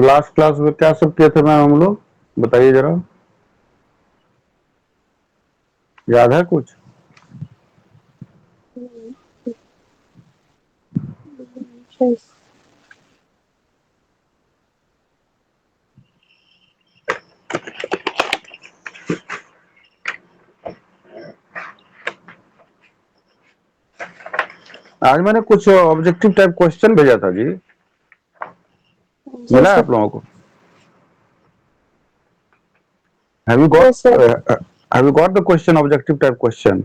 Last class में क्या सब किए थे मैम हम लोग, बताइए जरा, याद है कुछ? आज मैंने कुछ ऑब्जेक्टिव टाइप क्वेश्चन भेजा था जी, मिला है आप लोगों को? Have you got Yes, sir. have you got the question, objective type question?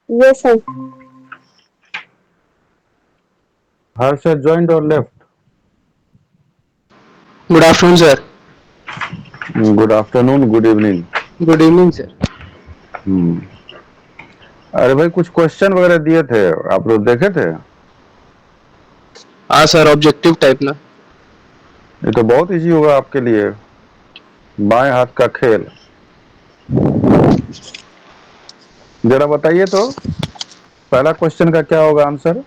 Yes, sir. Harsh has joined or left? Good afternoon, sir. Good afternoon, good evening. Good evening, sir. अरे भाई कुछ क्वेश्चन वगैरह दिए थे, आप लोग देखे थे? हाँ सर, ऑब्जेक्टिव टाइप ना। ये तो बहुत इजी होगा आपके लिए, बाएं हाथ का खेल। जरा बताइए तो, पहला क्वेश्चन का क्या होगा आंसर?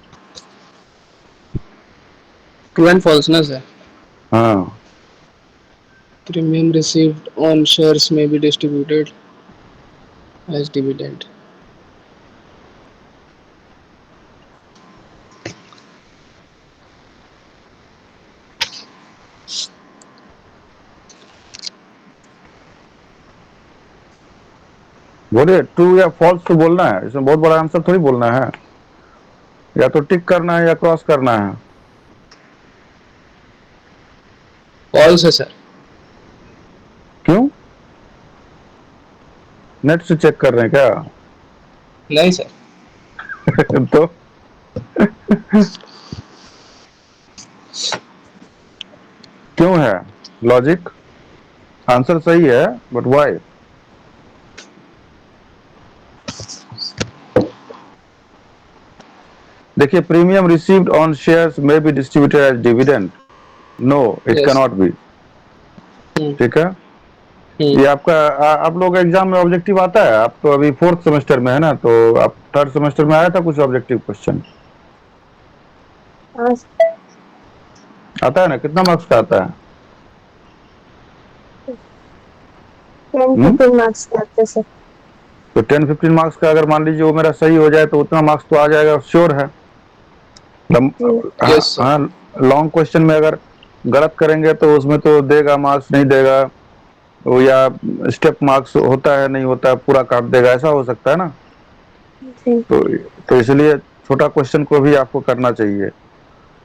ट्रू एंड फॉल्स ना सर। हाँ, Premium received on shares may be distributed as dividend. बोलिए ट्रू या फॉल्स तो बोलना है, इसमें बहुत बड़ा आंसर थोड़ी बोलना है, या तो टिक करना है या क्रॉस करना है। फॉल्स है सर। क्यों? नेट से चेक कर रहे हैं क्या? नहीं सर। तो क्यों है लॉजिक? आंसर सही है, बट व्हाई? देखिए, प्रीमियम रिसीव्ड ऑन शेयर्स में be distributed as dividend, no it can yes. Not be. ठीक है, ये आपका आप लोग एग्जाम में ऑब्जेक्टिव आता है? आप तो अभी 4th सेमेस्टर में है ना, तो आप 3rd सेमेस्टर में आया था कुछ ऑब्जेक्टिव क्वेश्चन? आता है ना? कितना मार्क्स का आता है? 10-15 marks के आते सर। तो 10-15 मार्क्स का अगर मान लीजिए वो मेरा सही हो जाए तो उतना मार्क्स तो आ जाएगा, श्योर है। Yes sir. हाँ, लॉन्ग क्वेश्चन में अगर गलत करेंगे तो उसमें तो देगा मार्क्स, नहीं देगा वो, या स्टेप मार्क्स होता है नहीं होता है, पूरा काट देगा, ऐसा हो सकता है ना। तो इसलिए छोटा क्वेश्चन को भी आपको करना चाहिए।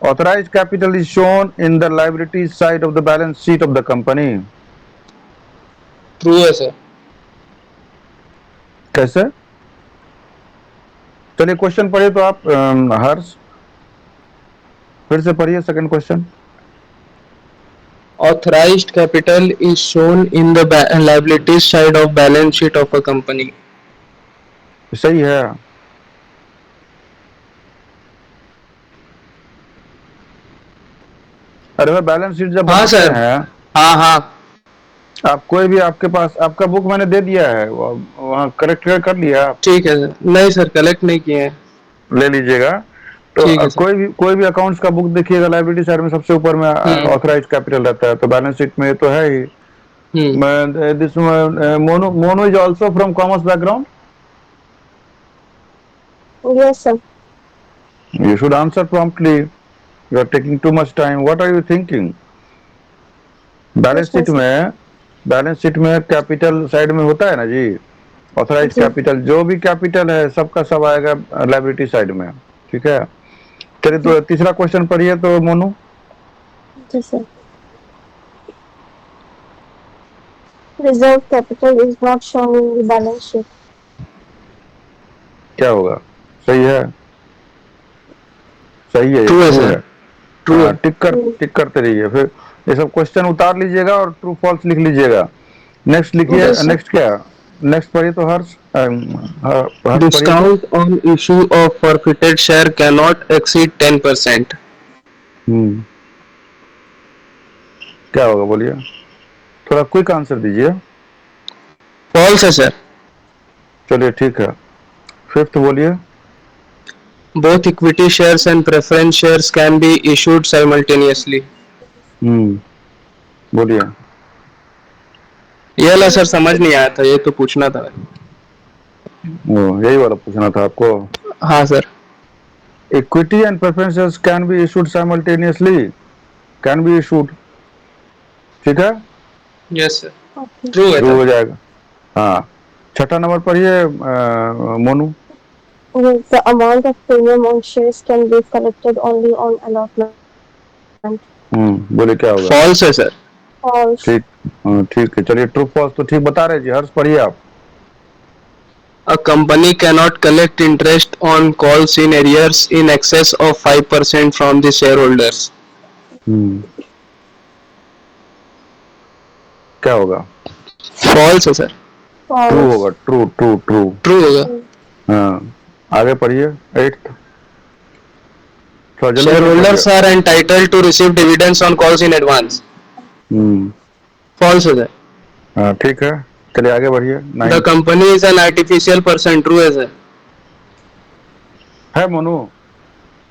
Authorise capital is shown in the liability side of the balance sheet of the company. True है सर। कैसे? चलिए क्वेश्चन पढ़िए तो आप, हर्ष फिर से पढ़िए second question. Authorized capital is shown in the liabilities side of balance sheet of a company. सही है। अरे भाई बैलेंस शीट जब हाँ बनाते सर। हैं, हाँ हाँ। आप कोई भी, आपके पास आपका बुक मैंने दे दिया है, वहाँ करेक्ट कर लिया आप? ठीक है सर। नहीं सर, कलेक्ट नहीं किए हैं। ले लीजिएगा। तो ठीक है सर। कोई भी अकाउंट्स का बुक देखिएगा, लायबिलिटी साइड में सबसे ऊपर में ऑथराइज कैपिटल रहता है, तो बैलेंस शीट में तो है ही। This Mono is also from commerce background. Yes, sir. You should answer promptly. You are taking too much time. What are you thinking? Balance Yes, sheet sir. में बैलेंस शीट में capital side में होता है ना जी, ऑथराइज जी कैपिटल, जो भी capital है सबका सब आएगा लायबिलिटी साइड में। ठीक है, चलिए जी तो तीसरा क्वेश्चन पढ़िए तो मोनू। जी sir. Reserve capital is not shown in the balance sheet. क्या होगा? सही है, सही है, ये ट्रू है ट्रू सर। है। ट्रू हाँ, है। टिक करते रहिए, फिर ये सब क्वेश्चन उतार लीजिएगा और ट्रू फॉल्स लिख लीजिएगा। नेक्स्ट लिखिए, जी सर। नेक्स्ट क्या? नेक्स्ट पढ़िए तो हर्ष, हर्ष पढ़िए तो। Discount on issue of forfeited share cannot exceed 10%. हम्म, क्या होगा बोलिए, थोड़ा क्विक आंसर दीजिए। फॉल्स है सर। चलिए ठीक है, फिफ्थ बोलिए। Both equity shares and preference shares can be issued simultaneously. हम्म, बोलिए। ये ला सर समझ नहीं आया था, ये तो पूछना था। यही वाला पूछना था आपको। हाँ sir. Equity and preferences can be issued simultaneously, can be issued, ठीक है, यस सर, Okay. ट्रू है ट्रू सर। हो जाएगा। हाँ, छठा नंबर पर ये Monu. The amount of premium on shares can be collected only on allotment. बोले क्या होगा? फॉल्स है सर। False. ठीक, ठीक है, चलिए ट्रू फॉल्स तो ठीक बता रहे जी। हर्ष पढ़िए आप। A company cannot collect interest on calls in arrears in excess of 5% from the shareholders. क्या होगा? फॉल्स है सर। True False. होगा, ट्रू ट्रू ट्रू। ट्रू होगा। हाँ, आगे पढ़िए। एट्थ, थोड़ा जल्दी से पढ़िए। Shareholders are entitled to receive dividends on calls in advance. False है सर। हाँ ठीक है, चलिए आगे बढ़िए। The ninth company is an artificial person. True है सर। है Monu,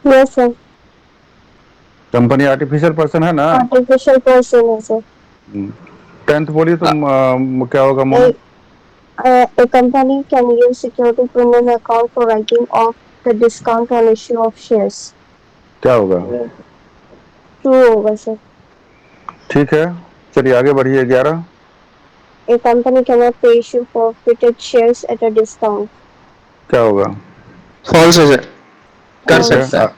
Yes, sir. Company artificial person है ना। Artificial person is it? Tenth बोलिए तुम, क्या होगा Monu? A company can use security premium account for writing off the discount on issue of shares. क्या होगा? True होगा sir. ठीक है, चलिए आगे बढ़िए। 11 A company cannot pay issue forfeited shares at a discount. क्या होगा? फॉल्स है सर, कर ठीक है, सकता है।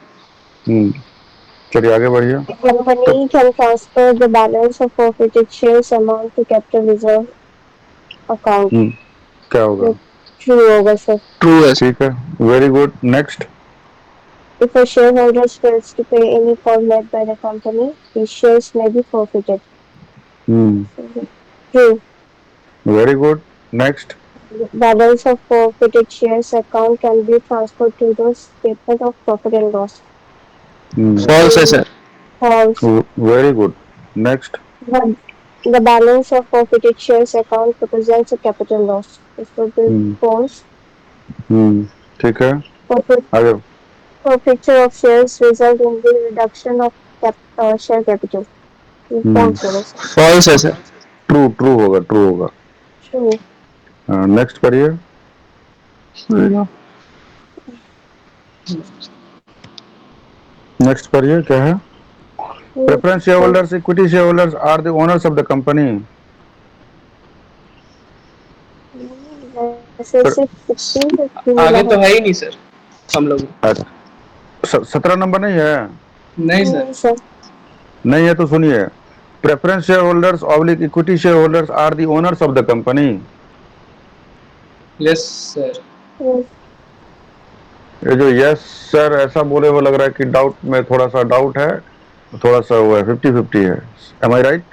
चलिए आगे बढ़िए। A company can transfer the balance of forfeited shares amount to capital reserve account. क्या होगा? True होगा sir. ट्रू है सर। ठीक है, very good. Next, If a shareholder fails to pay any call made by the company, his shares may be forfeited. True. Very good. Next, Balance of forfeited shares account can be transferred to the statement of profit and loss. False है sir. False. Very good. Next, The balance of forfeited shares account represents a capital loss. This would be false. ठीक है, Forfeit- आगे। Forfeiture of shares result in the reduction of share capital. False होगा sir. False है sir. True true होगा, true होगा। True. Next पढ़िए। Next पढ़िए, क्या है? Preference shareholders, equity shareholders are the owners of the company. आगे तो है ही नहीं सर हम लोग। 17 नंबर नहीं है? नहीं सर। नहीं है तो सुनिए। Preference share holders oblique equity share holders are the owners of the company. Yes sir. ये जो यस सर ऐसा बोले वो लग रहा है कि डाउट में थोड़ा सा डाउट है, थोड़ा सा वो है, 50-50 है। एम आई राइट?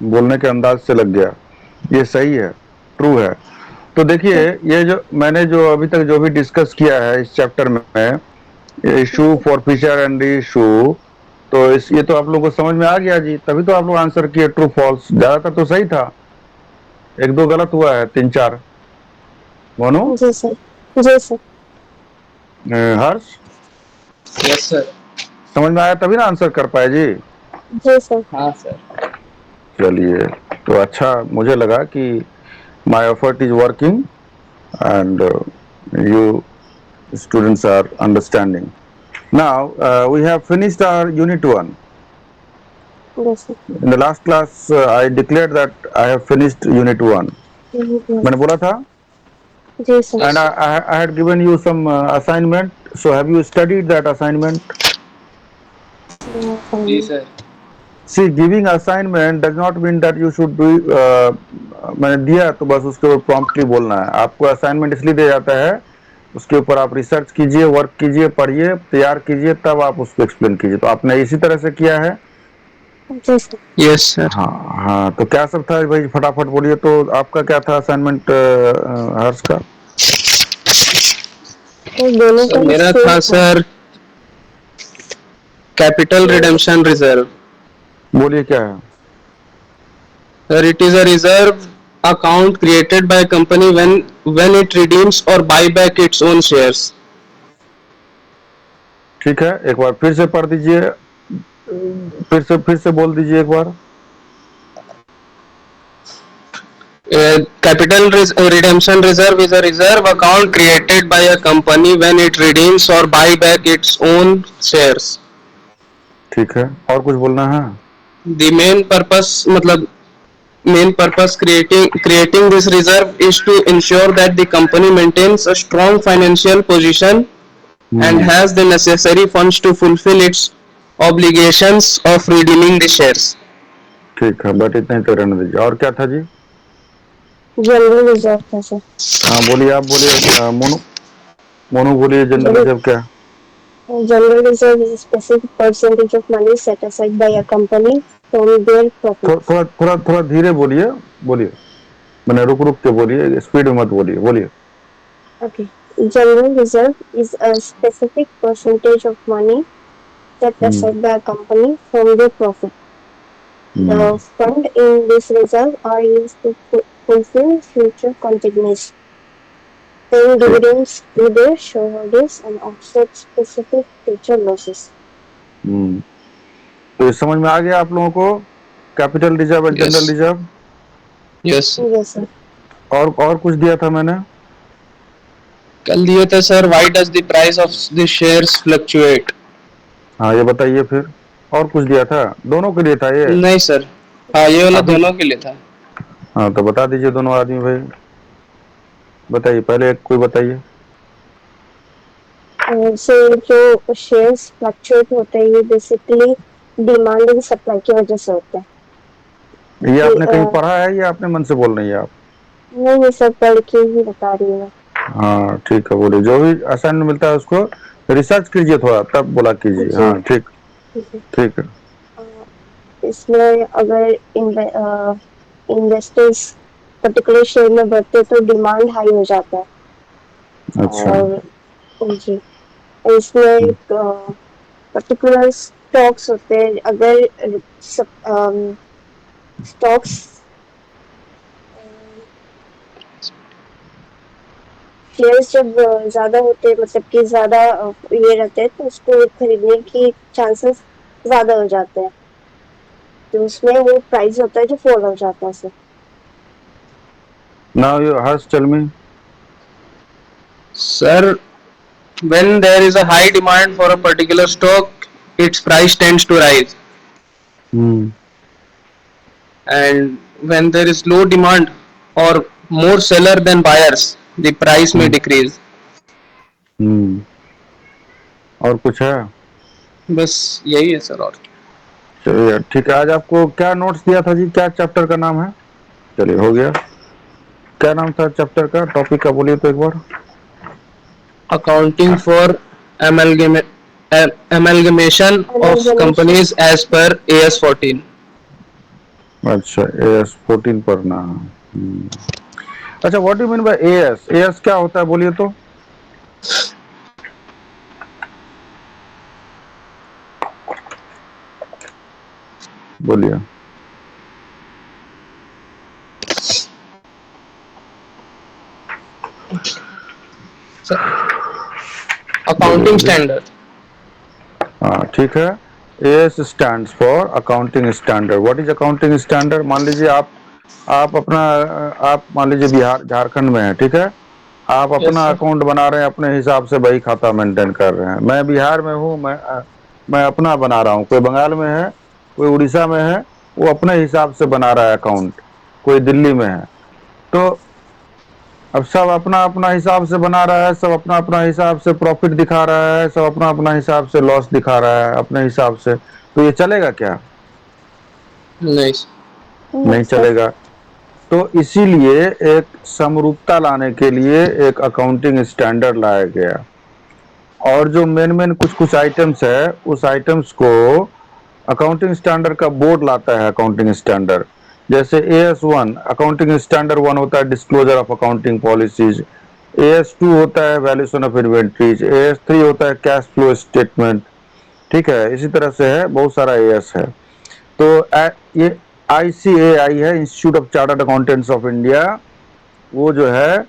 बोलने के अंदाज से लग गया। ये सही है, ट्रू है। तो देखिए, ये जो मैंने जो अभी तक जो भी डिस्कस किया है इस चैप्टर में, इशू फॉरफिचर एंड इशू, तो इस ये तो आप लोगों को समझ में आ गया जी, तभी तो आप लोग आंसर किए ट्रू फॉल्स। ज्यादातर तो सही था, एक दो गलत हुआ है, 3-4। मोनू, जी सर। जी सर। हर्ष, यस सर। समझ में आया तभी ना आंसर कर पाए जी। जी सर। हाँ सर। चलिए, तो अच्छा मुझे लगा कि my effort is working and you students are understanding. Now we have finished our unit 1. Yes sir. In the last class I declared that I have finished unit 1. मैंने बोला था, जी sir. and I had given you some assignment. So have you studied that assignment? जी sir. See, giving assignment does not mean that you should do मैंने दिया तो बस उसके ऊपर promptly बोलना है। आपको assignment इसलिए दिया जाता है, उसके ऊपर आप रिसर्च कीजिए, वर्क कीजिए, पढ़िए, तैयार कीजिए, तब आप उसको एक्सप्लेन कीजिए। तो आपने इसी तरह से किया है। Yes sir. हाँ हाँ, तो क्या सब था भाई, फटाफट बोलिए। तो आपका क्या था असाइनमेंट हर्ष का? सर मेरा था सर कैपिटल रिडेम्पशन रिजर्व। बोलिए क्या है? Sir, it is a reserve account created by a company when it redeems or buy back its own shares. ठीक है, एक बार फिर से पढ़ दीजिए। फिर से बोल दीजिए एक बार। Capital redemption reserve is a reserve account created by a company when it redeems or buy back its own shares. ठीक है, और कुछ बोलना है? The main purpose मतलब main purpose creating this reserve is to ensure that the company maintains a strong financial position and has the necessary funds to fulfill its obligations of redeeming the shares. ठीक है, but इतना ही तो रहने दीजिए। और क्या था जी? जनरल रिजर्व था सर। हाँ बोलिए, आप बोलिए। मोनू मोनू बोलिए, जनरल रिजर्व क्या है? General reserve is a specific percentage of money set aside by a company from their profits. थोड़ा धीरे बोलिए, बोलिए। मैंने रुक रुक के बोलिए, स्पीड में मत बोलिए, बोलिए। Okay. General reserve is a specific percentage of money set aside by a company from their profit. The fund in this reserve are used to fulfill future contingencies, paying dividends to their shareholders and offset specific future losses. तो ये समझ में आ गया आप लोगों को, capital reserve और general Yes. Reserve? Yes. Yes, sir. और कुछ दिया था मैंने? कल दिए थे sir, why does the price of the shares fluctuate? हाँ ये बताइए फिर। और कुछ दिया था? दोनों के लिए था ये? नहीं सर, हाँ ये वाला अभी दोनों के लिए था। हाँ तो बता दीजिए दोनों आदमी भाई, बताइए। पहले एक कोई बताइए। So जो शेयर्स फ्लक्चुएट होते हैं ये बेसिकली डिमांड एंड सप्लाई की वजह से होता है। ये आपने कहीं पढ़ा है या अपने मन से बोल रही है आप? नहीं, ये सब पढ़ के ही बता रही हूँ। हाँ ठीक है, बोलिए। जो भी असाइनमेंट मिलता है उसको रिसर्च कीजिए थोड़ा, तब बोला कीजिए। हाँ ठीक ठीक है। इसमें अगर इन्वेस्टर्स पर्टिकुलर शेयर में बढ़ते तो डिमांड हाई हो जाता है। अच्छा। और जी इसमें पर्टिकुलर स्टॉक्स होते हैं, अगर स्टॉक्स शेयर्स जब ज्यादा होते हैं, मतलब कि ज्यादा ये रहते हैं, तो उसको खरीदने की चांसेस ज्यादा हो जाते हैं, तो उसमें वो प्राइस होता है जो फॉल हो जाता है sir. Now you Harsh, tell me. Sir, when there is a high demand for a particular stock, its price tends to rise. And when there is low demand or more seller than buyers, the price may decrease. और कुछ है? बस यही है sir. और चलिए यार ठीक है। आज आपको क्या नोट्स दिया था जी? क्या चैप्टर का नाम है? चलिए हो गया। क्या नाम था चैप्टर का, टॉपिक का बोलिए तो एक बार। Accounting for amalgamation of companies as per AS 14. अच्छा, AS 14 पढ़ना। अच्छा, what do you mean by AS? AS क्या होता है बोलिए तो? बोलिए। Accounting standard. हाँ ठीक है। AS stands for accounting standard. What is accounting standard? मान लीजिए आप मान लीजिए बिहार झारखंड में है, ठीक है। आप अपना अकाउंट बना रहे हैं, अपने हिसाब से बही खाता मेंटेन कर रहे हैं। मैं बिहार में हूँ, मैं अपना बना रहा हूँ। कोई बंगाल में है, कोई उड़ीसा में है, वो अपने हिसाब से बना रहा है अकाउंट। कोई दिल्ली में है, तो अब सब अपना अपना हिसाब से बना रहा है, सब अपना अपना हिसाब से प्रॉफिट दिखा रहा है, सब अपना अपना हिसाब से लॉस दिखा रहा है अपने हिसाब से। तो ये चलेगा क्या? नहीं चलेगा। तो इसीलिए एक समरूपता लाने के लिए एक अकाउंटिंग स्टैंडर्ड लाया गया, और जो मेन कुछ कुछ आइटम्स है, उस आइटम्स को अकाउंटिंग स्टैंडर्ड का बोर्ड लाता है। अकाउंटिंग स्टैंडर्ड जैसे AS1 अकाउंटिंग स्टैंडर्ड 1 होता है, disclosure of accounting policies. AS2 होता है वैल्यूएशन ऑफ इन्वेंट्रीज। AS3 होता है कैश फ्लो स्टेटमेंट। ठीक है, इसी तरह से है, बहुत सारा AS है। तो ये ICAI है, institute of chartered accountants of India, वो जो है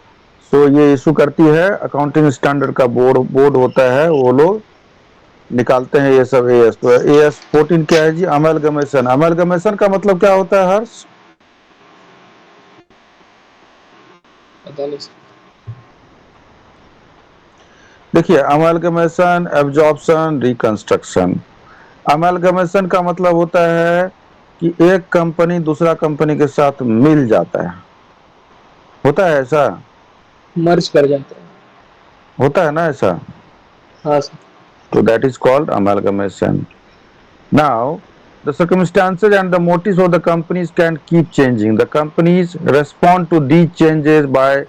सो ये इशू करती है। अकाउंटिंग स्टैंडर्ड का बोर्ड होता है, वो लोग निकालते हैं ये सब एएस। तो AS14 क्या है जी? अमेलगमेशन। अमेलगमेशन का मतलब क्या होता है हर्ष? पता नहीं सर। देखिए, अमेलगमेशन, एब्जॉर्प्शन, रिकंस्ट्रक्शन। अमेलगमेशन का मतलब होता है कि एक कंपनी दूसरा कंपनी के साथ मिल जाता है। होता है ऐसा? मर्ज कर जाता है। होता है ना ऐसा? हाँ सर। तो that is called amalgamation. Now, the circumstances and the motives of the companies can keep changing. The companies respond to these changes by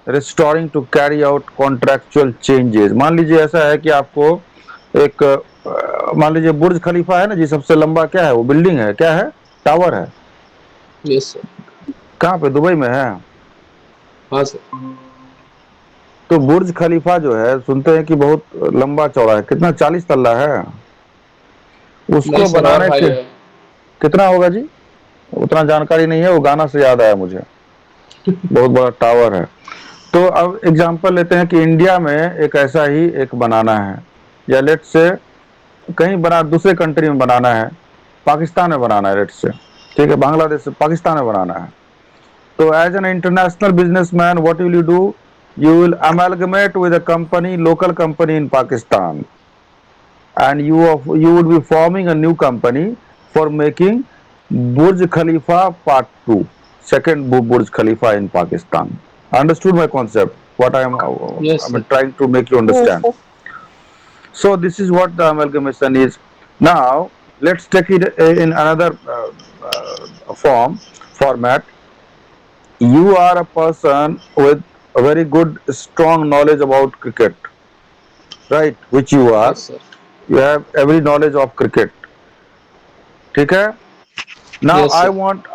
restoring to carry out contractual changes. मान लीजिए ऐसा है कि आपको एक मान लीजिए बुर्ज खलीफा है ना जी, सबसे लंबा क्या है? वो बिल्डिंग है, क्या है? टावर है। Yes sir. कहाँ पे? दुबई में है। हाँ सर। तो बुर्ज खलीफा जो है, सुनते हैं कि बहुत लंबा चौड़ा है। कितना? 40 तल्ला है। नहीं उसको सर, और बनाने हाई के है। कितना होगा जी? उतना जानकारी नहीं है, वो गाना से याद आया मुझे। बहुत बड़ा टावर है। तो अब एग्जांपल लेते हैं कि इंडिया में एक ऐसा ही एक बनाना है, या लेट से कहीं बना, दूसरे कंट्री में बनाना है, पाकिस्तान में बनाना है लेट से, ठीक है, बांग्लादेश से पाकिस्तान में बनाना है। तो as an international businessman what will you do? You will amalgamate with a company, local company in Pakistan, and you would be forming a new company for making Burj Khalifa Part 2, second Burj Khalifa in Pakistan. Understood my concept? What yes I'm sir. trying to make you Yes, understand. sir. So this is what the amalgamation is. Now let's take it in another format. You are a person with a very good, strong knowledge about cricket, right? Which you are. Yes sir. You have every knowledge of cricket. ठीक है? Now yes I sir. want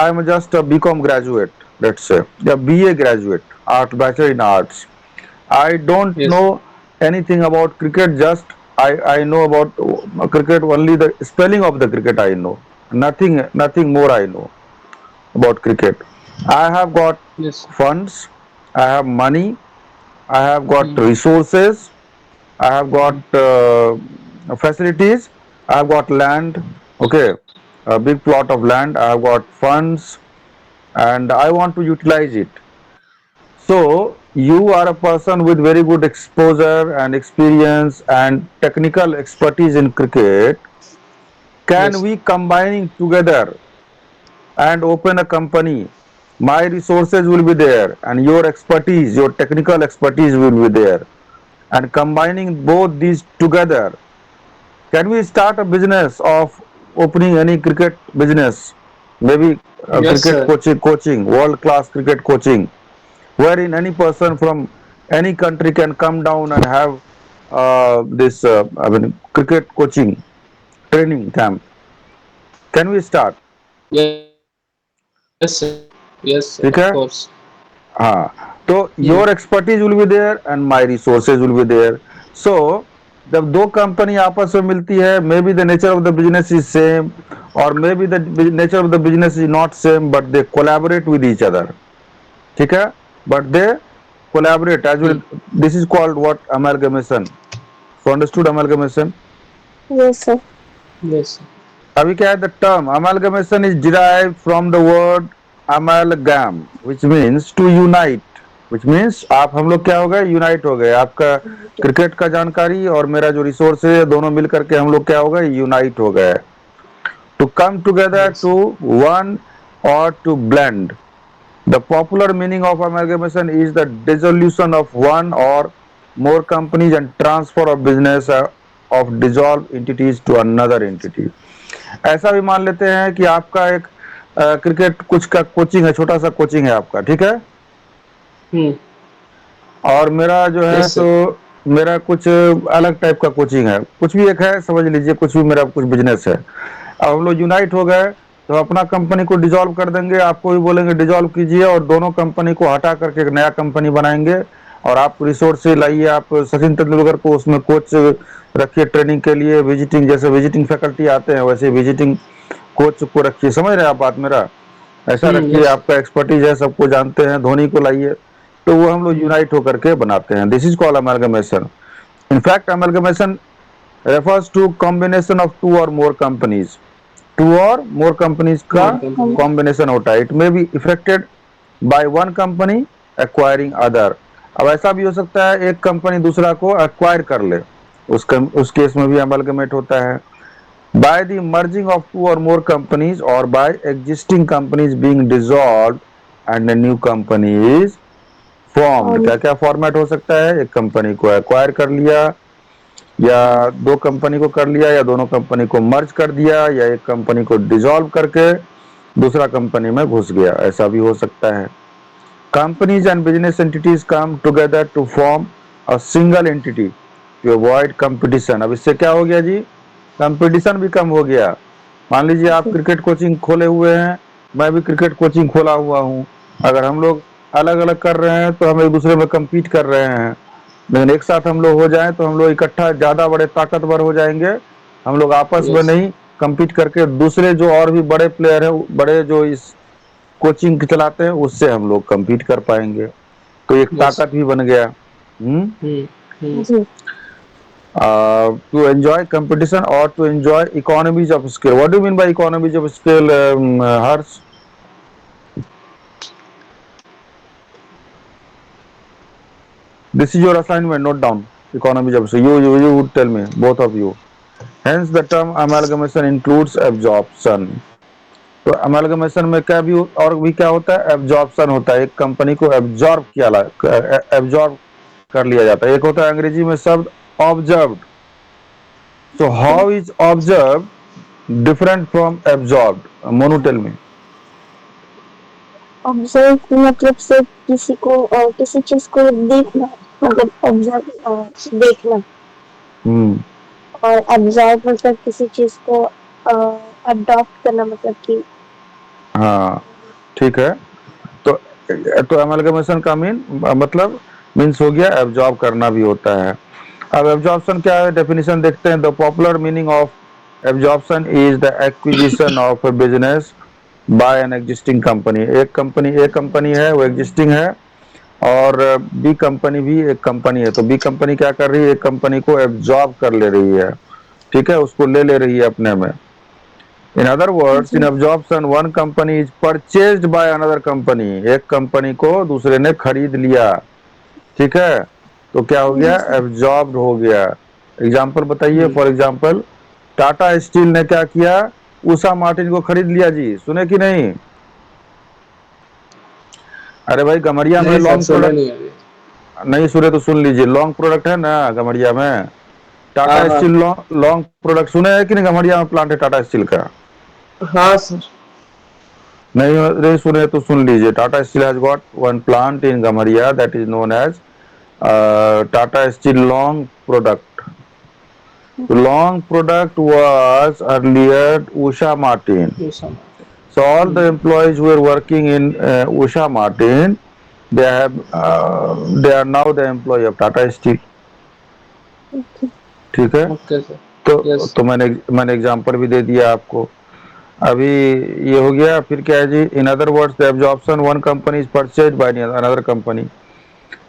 I'm just a BCom graduate, let's say, a BA graduate, art bachelor in arts. I don't yes know anything about cricket. Just I know about cricket, only the spelling of the cricket I know. Nothing more I know about cricket. I have got yes. funds. I have money. I have got resources. I have got facilities. I have got land. Okay, a big plot of land. I have got funds, and I want to utilize it. So you are a person with very good exposure and experience and technical expertise in cricket. Can yes. we combining together and open a company? My resources will be there, and your expertise, your technical expertise will be there. And combining both these together, can we start a business of opening any cricket business? Maybe yes cricket sir. coaching, world class cricket coaching, wherein any person from any country can come down and have this cricket coaching training camp. Can we start? Yes sir. Yes sir, ठीक of है? Course. हाँ, तो your expertise will be there and my resources will be there. So जब दो company आपस में मिलती है, maybe the nature of the business is same, और maybe the nature of the business is not same, but they collaborate with each other, ठीक है, but they collaborate as well. This is called what? Amalgamation. So understood amalgamation? Yes, sir. Yes. अभी क्या है? The term amalgamation is derived from the word amalgam, which means to unite, which means आप हम लोग क्या हो गए? Unite हो गए। आपका क्रिकेट का जानकारी और मेरा जो रिसोर्स है, दोनों मिल करके हम लोग क्या हो गए? यूनाइट हो गए। To come together, yes. to one, or to blend. The popular meaning of amalgamation is the dissolution of one or more companies and transfer of business of dissolved entities to another entity. ऐसा भी मान लेते हैं कि आपका एक cricket कुछ का कोचिंग है, छोटा सा कोचिंग है आपका, ठीक है, और मेरा जो है यस तो सर। मेरा कुछ अलग टाइप का कोचिंग है, कुछ भी एक है, समझ लीजिए, कुछ भी मेरा कुछ बिजनेस है। अब हम लोग यूनाइट हो गए तो अपना कंपनी को डिसॉल्व कर देंगे, आपको भी बोलेंगे डिसॉल्व कीजिए, और दोनों कंपनी को हटा करके एक नया कंपनी बनाएंगे। और आप रिसोर्स से लाइए, आप सचिन तेंदुलकर को उसमें कोच रखिए ट्रेनिंग के लिए, विजिटिंग, जैसे विजिटिंग फैकल्टी आते हैं वैसे विजिटिंग कोच को रखिए। समझ रहे हैं आप बात मेरा? ऐसा रखिए, यस। आपका एक्सपर्टीज है, सबको जानते हैं, धोनी को लाइए, तो वो हम लोग यूनाइट होकर के बनाते हैं। This is called amalgamation. In fact amalgamation refers to combination of two or more companies. Two or more companies का More companies. कॉम्बिनेशन होता है. It may be effected by one company acquiring other. अब ऐसा भी हो सकता है एक कंपनी दूसरा को एक्वायर कर ले, उस केस में भी अमलगमेट होता है. By the merging of two or more companies or by existing companies being dissolved and a new company is formed. क्या क्या फॉर्मेट हो सकता है? एक कंपनी को एक्वायर कर लिया, या दो कंपनी को कर लिया, या दोनों कंपनी को मर्ज कर दिया, या एक कंपनी को डिसॉल्व करके दूसरा कंपनी में घुस गया, ऐसा भी हो सकता है. Companies and business entities come together to form a single entity to avoid competition. अब इससे क्या हो गया जी? कंपटीशन भी कम हो गया. मान लीजिए आप क्रिकेट कोचिंग खोले हुए हैं, मैं भी क्रिकेट कोचिंग खोला हुआ हूँ. अगर हम लोग अलग अलग कर रहे हैं तो हम एक दूसरे में कम्पीट कर रहे हैं, लेकिन एक साथ हम लोग हो जाएं तो हम लोग इकट्ठा ज्यादा बड़े ताकतवर हो जाएंगे. हम लोग आपस में Yes. नहीं कम्पीट करके दूसरे जो और भी बड़े प्लेयर हैं, बड़े जो इस कोचिंग चलाते हैं, उससे हम लोग कम्पीट कर पाएंगे. तो एक Yes. ताकत भी बन गया. जी. To enjoy competition or to enjoy economies of scale. What do you mean by economies of scale, Harsh? This is your assignment. Note down economies of scale. You would tell me, both of you. Hence, the term amalgamation includes absorption. तो amalgamation में क्या भी और भी क्या होता है? Absorption होता है. एक कंपनी को एब्जॉर्ब कर लिया जाता है. एक होता है अंग्रेजी में शब्द observed. So how is observe different from absorbed? Monu tell me. Observe मतलब से किसी को किसी चीज को देखना, मतलब ऑब्जर्व देखना. और एब्जॉर्ब मतलब किसी चीज को अडॉप्ट करना, मतलब कि हाँ, ठीक है. तो अमेलगमेशन का मतलब मीन्स हो गया एब्जॉर्ब करना भी होता है. अब एब्जॉर्प्शन क्या है? डेफिनेशन देखते हैं. The popular meaning of absorption is the acquisition of a business by an existing company. एक कंपनी है, वो एग्जिस्टिंग है, और बी कंपनी भी एक कंपनी है. तो बी कंपनी क्या कर रही है? एक कंपनी को एब्जॉर्ब कर ले रही है, ठीक है, उसको ले रही है अपने में. In other words, in absorption, one company is purchased by another company. एक कंपनी को दूसरे ने खरीद लिया, ठीक है, तो क्या हो गया? एब्जॉर्ब्ड हो गया. एग्जाम्पल बताइए. फॉर एग्जाम्पल, टाटा स्टील ने क्या किया? उषा मार्टिन को खरीद लिया जी. सुने कि नहीं? अरे भाई, गमरिया में नहीं सर, लॉन्ग सुना प्रोडक्ट नहीं अभी. नहीं सुने तो सुन लीजिए. लॉन्ग प्रोडक्ट है ना गमरिया में. टाटा हाँ हाँ स्टील लॉन्ग प्रोडक्ट सुने है कि नहीं? गमरिया में प्लांट है टाटा स्टील का. हाँ सर. नहीं सुने तो सुन लीजिए. Tata Steel has got one plant in Gamharia that is known as Tata Steel long product. Long product was earlier Usha Martin. ये समझ. So all the employees who are working in Usha Martin, they are now the employee of Tata Steel. ठीक है. Okay sir. तो Yes. तो मैंने example भी दे दिया आपको. अभी ये हो गया. फिर क्या है जी? In other words, the absorption one company is purchased by another company.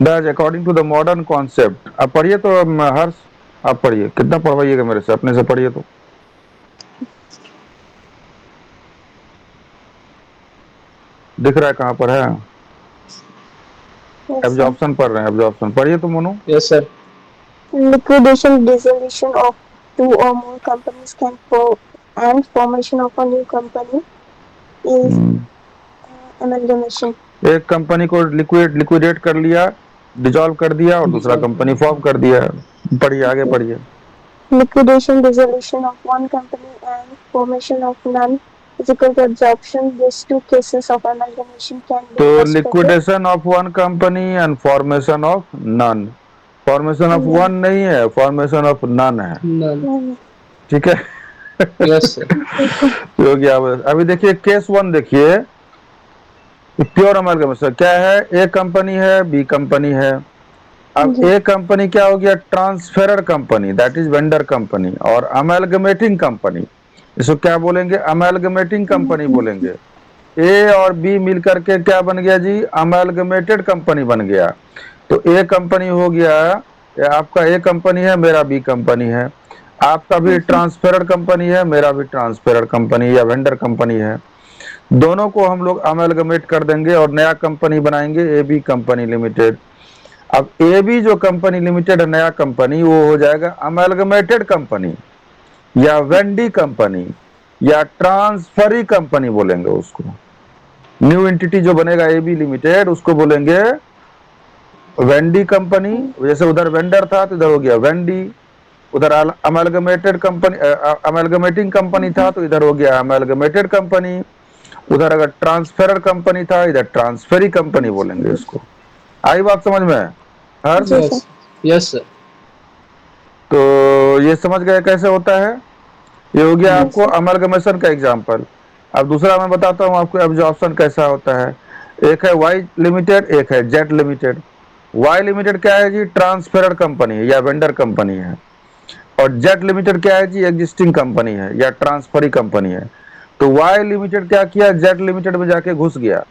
That according to the modern concept. अब पढ़िए तो हर्ष, आप पढ़िए. कितना पढ़वाइएगा मेरे से? अपने से पढ़िए. तो दिख रहा है कहाँ पर है? एब्जॉर्प्शन पढ़ रहे हैं. एब्जॉर्प्शन पढ़िए तो Monu. Yes sir. liquidation, dissolution of two or more companies and formation of a new company is amalgamation. एक कंपनी को लिक्विडेट कर लिया, डिसॉल्व कर दिया, और दूसरा कंपनी फॉर्म कर दिया. पढ़िए, आगे पढ़िए. Liquidation, dissolution of one company and formation of none is equal to absorption. These two cases of amalgamation can be तो illustrated. Liquidation of one company and formation of none. Formation of one नहीं है, formation of none है. None. ठीक है. Yes sir. हो गया. अभी देखिए केस वन. देखिए प्योर अमलगमेशन क्या है? ए कंपनी है, बी कंपनी है. अब ए कंपनी क्या हो गया? Transferor company, that is vendor company. और अमलगमेटिंग कंपनी, इसको क्या बोलेंगे? अमलगमेटिंग कंपनी बोलेंगे. ए और बी मिलकर के क्या बन गया जी? अमलगमेटेड कंपनी बन गया. तो ए कंपनी हो गया, आपका ए कंपनी है, मेरा बी कंपनी है. आपका भी ट्रांसफरर कंपनी है, मेरा भी ट्रांसफरर कंपनी या वेंडर कंपनी है, दोनों को हम लोग अमेलगमेट कर देंगे और नया कंपनी बनाएंगे, एबी कंपनी लिमिटेड। अब एबी जो कंपनी लिमिटेड है, नया कंपनी, वो हो जाएगा अमेलगमेटेड कंपनी या वेंडी कंपनी या ट्रांसफरी कंपनी बोलेंगे उसको। न्यू एंटिटी जो बनेगा एबी लिमिटेड, उसको बोलेंगे वेंडी कंपनी। जैसे उधर वेंडर था तो इधर हो गया वेंडी, उधर अमेलगमेटेड कंपनी, अमेलगमेटिंग कंपनी था तो इधर हो गया अमेलगमेटेड कंपनी, उधर अगर ट्रांसफरर कंपनी था इधर ट्रांसफरी कंपनी बोलेंगे इसको। आई बात समझ में हर्ष? जी सर। Yes. Yes, sir. तो ये समझ गए कैसे होता है? ये हो गया Yes, आपको sir. अमलगमेशन का एग्जांपल। अब दूसरा मैं बताता हूँ आपको एब्जॉर्प्शन कैसा होता है। एक है वाई लिमिटेड, एक है जेट लिमिटेड। वाई लिमिटेड क्या है जी? ट्रांसफरर कंपनी है या वेंडर कंपनी है। और जेट लिमिटेड क्या है जी? एग्जिस्टिंग कंपनी है या ट्रांसफरी कंपनी है। तो वाई लिमिटेड क्या किया? जेट लिमिटेड में जाके घुस गया।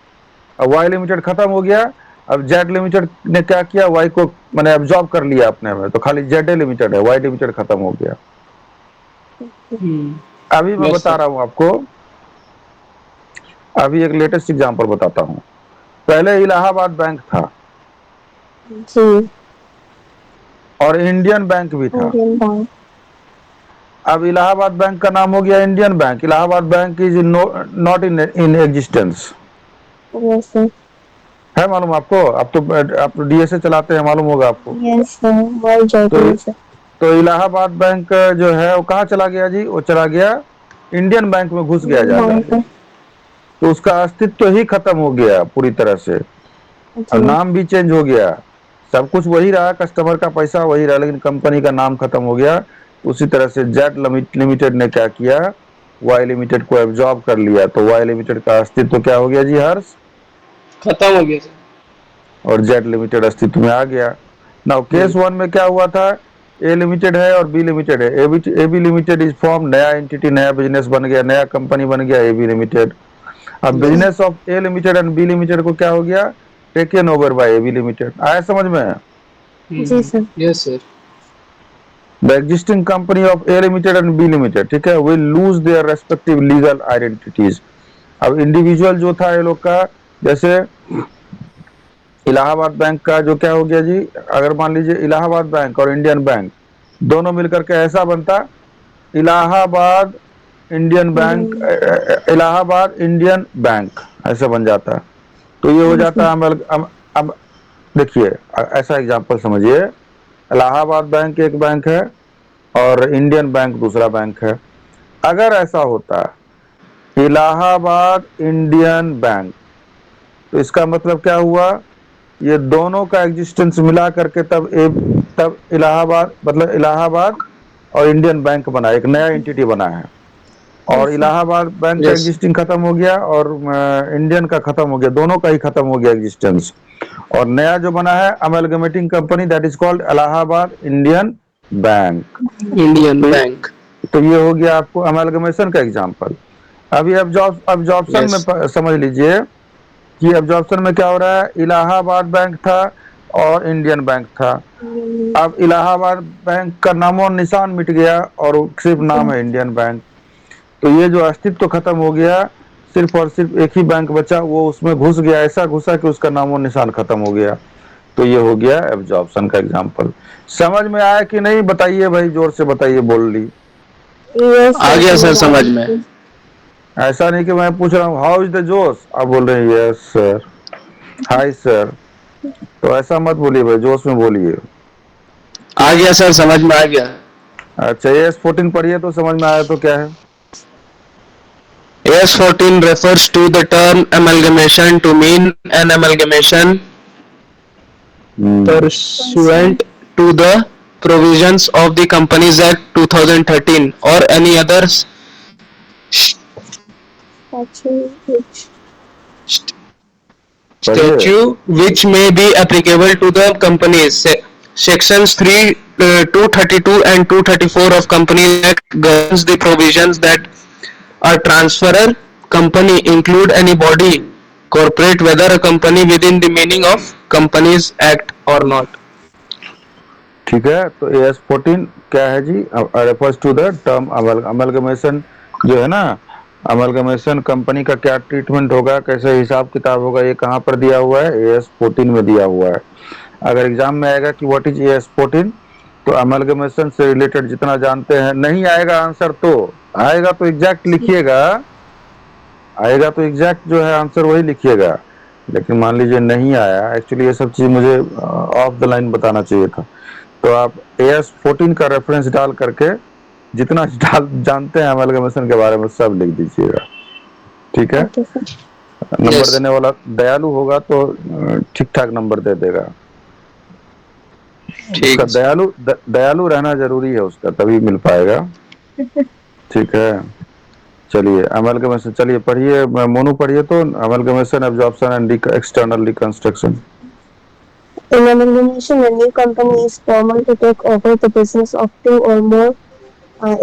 अब वाई लिमिटेड खत्म हो गया, अब जेट लिमिटेड ने क्या किया? वाई को मैंने एब्जॉर्ब कर लिया अपने में, तो खाली जेड लिमिटेड है, वाई लिमिटेड खत्म हो गया। अभी मैं Yes, बता sir. रहा हूं आपको, अभी एक लेटेस्ट एग्जांपल बताता हूं। पहले इलाहाबाद बैंक था जी। और इंडियन बैंक भी था। Indian bank. अब इलाहाबाद बैंक का नाम हो गया Indian bank. Allahabad bank is not in existence. Yes sir. है मालूम आपको? आप तो डीएसए चलाते हैं, मालूम होगा आपको। यस सर, वाई तो जयपुर सर। तो इलाहाबाद बैंक जो है वो कहाँ चला गया जी? वो चला गया इंडियन बैंक में, घुस गया जा बैंक। करके। तो उसका अस्तित्व ही खत्म हो गया पूरी तरह से। और जी। नाम भी चेंज हो गया, सब कुछ वही रहा, कस्टमर का पैसा वही रहा, लेकिन कंपनी का नाम खत्म हो गया। उसी तरह से जेट लिमिटेड ने क्या किया? वाई लिमिटेड को एब्जॉर्ब कर लिया। तो वाई लिमिटेड का अस्तित्व क्या हो गया जी हर्ष? खत्म हो गया sir. और जेट लिमिटेड अस्तित्व में आ गया। नाउ केस वन में क्या हुआ था? ए लिमिटेड है और बी लिमिटेड है। एबी लिमिटेड इज फॉर्म, नया एंटिटी, नया बिजनेस बन गया, नया कंपनी बन गया एबी लिमिटेड। अब business of A limited and B limited को क्या हो गया? Taken over by AB limited. आया समझ में? जी sir. Yes, sir. The existing company of A limited and B limited, ठीक है, will lose their respective legal identities. अब इंडिविजुअल जो था ये लोग का, जैसे इलाहाबाद बैंक का जो क्या हो गया जी? अगर मान लीजिए इलाहाबाद बैंक और इंडियन बैंक दोनों मिलकर के ऐसा बनता, Allahabad Indian bank, Allahabad Indian bank ऐसा बन जाता। तो ये हो जाता अब देखिए ऐसा एग्जांपल समझिए, इलाहाबाद बैंक एक बैंक है और इंडियन बैंक दूसरा बैंक है। अगर ऐसा होता इलाहाबाद इंडियन बैंक, तो इसका मतलब क्या हुआ? ये दोनों का एग्जिस्टेंस मिला करके तब इलाहाबाद, मतलब इलाहाबाद और इंडियन बैंक बना, एक नया एंटिटी बना है। और इलाहाबाद बैंक का Yes. एग्जिस्टिंग खत्म हो गया और इंडियन का खत्म हो गया, दोनों का ही खत्म हो गया एग्जिस्टेंस। और नया जो बना है amalgamating company, that is called Allahabad Indian bank. Indian तो bank. तो ये हो गया आपको अमेलगमेशन का एग्जांपल। अभी अब्जॉर्प्शन Yes. में समझ लीजिए कि अब्जॉर्प्शन में क्या हो रहा है? इलाहाबाद बैंक था और इंडियन बैंक था। अब इलाहाबाद बैंक का नामो निशान मिट गया और सिर्फ नाम है इंडियन बैंक। तो ये जो अस्तित्व खत्म हो गया, सिर्फ और सिर्फ एक ही बैंक बचा, वो उसमें घुस गया, ऐसा घुसा कि उसका नामो निशान खत्म हो गया। तो ये हो गया एब्जॉर्प्शन का एग्जांपल। समझ में आया कि नहीं? बताइए भाई, जोर से बताइए, बोल ली। यस आ गया सर समझ में। ऐसा नहीं कि मैं पूछ रहा हूँ हाउ इज द जोश, आप बोल रहे हैं यस सर, हाय सर। तो ऐसा मत बोलिए भाई, जोश में बोलिए। आ गया सर समझ में आ गया। अच्छा AS14 पढ़िए तो समझ में आया तो क्या है? AS14 refers to the term amalgamation to mean an amalgamation pursuant to the provisions of the Companies Act 2013 or any other statute which may be applicable to the companies. Sections 232 and 234 of Companies Act governs the provisions that a transferor company include any body corporate, whether a company within the meaning of Companies Act or not. ठीक है, तो AS14 क्या है जी? Refers to the term amalgamation जो है ना, amalgamation company का क्या ट्रीटमेंट होगा, कैसे हिसाब किताब होगा, ये कहाँ पर दिया हुआ है? AS14 में दिया हुआ है। अगर एग्जाम में आएगा कि व्हाट इज AS14, तो अमलगमेशन से रिलेटेड जितना जानते हैं, नहीं आएगा आंसर तो आएगा तो एग्जैक्ट लिखिएगा, आएगा तो एग्जैक्ट जो है आंसर वही लिखिएगा। लेकिन मान लीजिए नहीं आया, एक्चुअली ये सब चीज मुझे ऑफ द लाइन बताना चाहिए था। तो आप AS14 का रेफरेंस डाल करके जितना डाल जानते हैं अमलगमेशन के बारे में सब लिख दीजिएगा, ठीक है? Okay sir. Number Yes. देने वाला दयालु होगा तो ठीक ठाक नंबर दे देगा। ठीक उसका है सर। दयालु रहना जरूरी है उसका, तभी मिल पाएगा। ठीक है, चलिए अमलगमेशन, चलिए पढ़िए, मोनू पढ़िए तो, amalgamation, absorption and external reconstruction. In amalgamation, a new company is formed to take over the business of two or more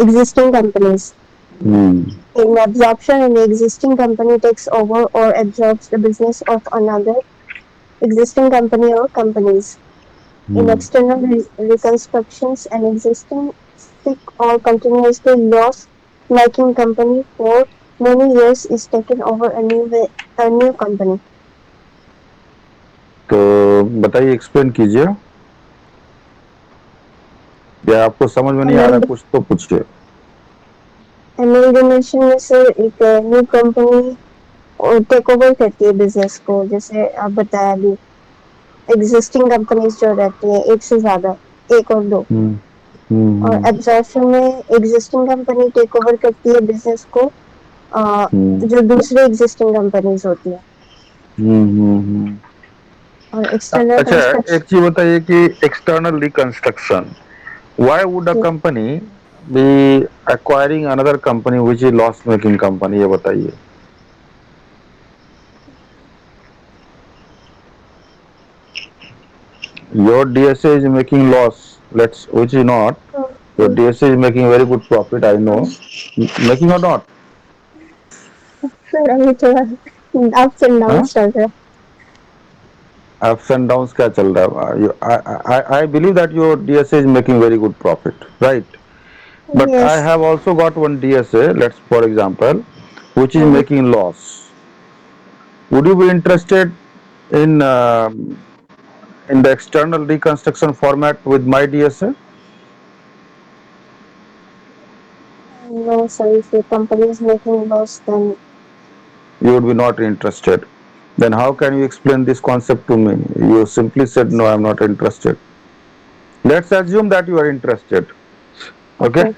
existing companies. In absorption, an existing company takes over or absorbs the business of another existing company or companies. In external reconstructions, an existing sick or continuously loss-making company for many years is taken over a new company. तो बताइए, explain कीजिए, या आपको समझ में नहीं आ रहा कुछ तो पूछिए। एमलगमेशन में सर एक न्यू कंपनी टेक ओवर करती है बिजनेस को, जैसे आप बताया अभी एग्जिस्टिंग कंपनीज जो रहती है एक से ज्यादा, एक और दो। और एब्जॉर्प्शन में एग्जिस्टिंग कंपनी टेक ओवर करती है बिजनेस को, जो दूसरे एग्जिस्टिंग कंपनीज होती है। और एक्सटर्नल अच्छा, एक चीज बताइए कि external reconstruction, why would a company be acquiring another company which is loss making company, ये बताइए। Your DSA is making loss, which is not. Your DSA is making very good profit, I know. Making or not? Sir अभी थोड़ा ups and हाँ? Downs चल रहा है। Ups and downs क्या चल रहा है? I believe that your DSA is making very good profit, right? But I yes. have also got one DSA, let's for example, which is making loss. Would you be interested in the external reconstruction format with my DSA? No sir, if the company is making loss then You would be not interested. Then how can you explain this concept to me? You simply said, no, I'm not interested. Let's assume that you are interested. Okay?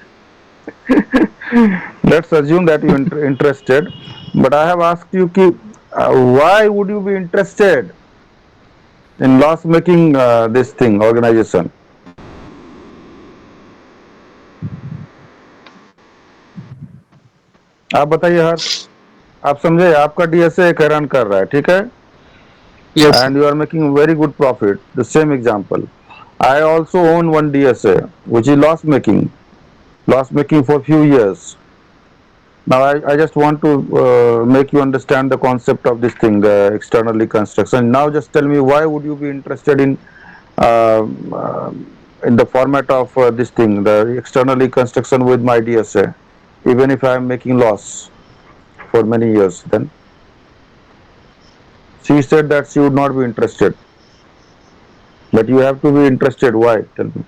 Let's assume that you are interested. But I have asked you, why would you be interested in loss making this thing, organization? आप बताइए हर्ष, आप समझे, आपका DSA एक हैरान कर रहा है, ठीक है? Yes sir. And you are making very good profit. The same example. I also own one DSA, which is loss making for few years. Now I just want to make you understand the concept of this thing, the external reconstruction. Now just tell me, why would you be interested uh, uh, in the format of this thing, the external reconstruction with my DSA, even if I am making loss for many years? Then she said that she would not be interested. But you have to be interested. Why? Tell me.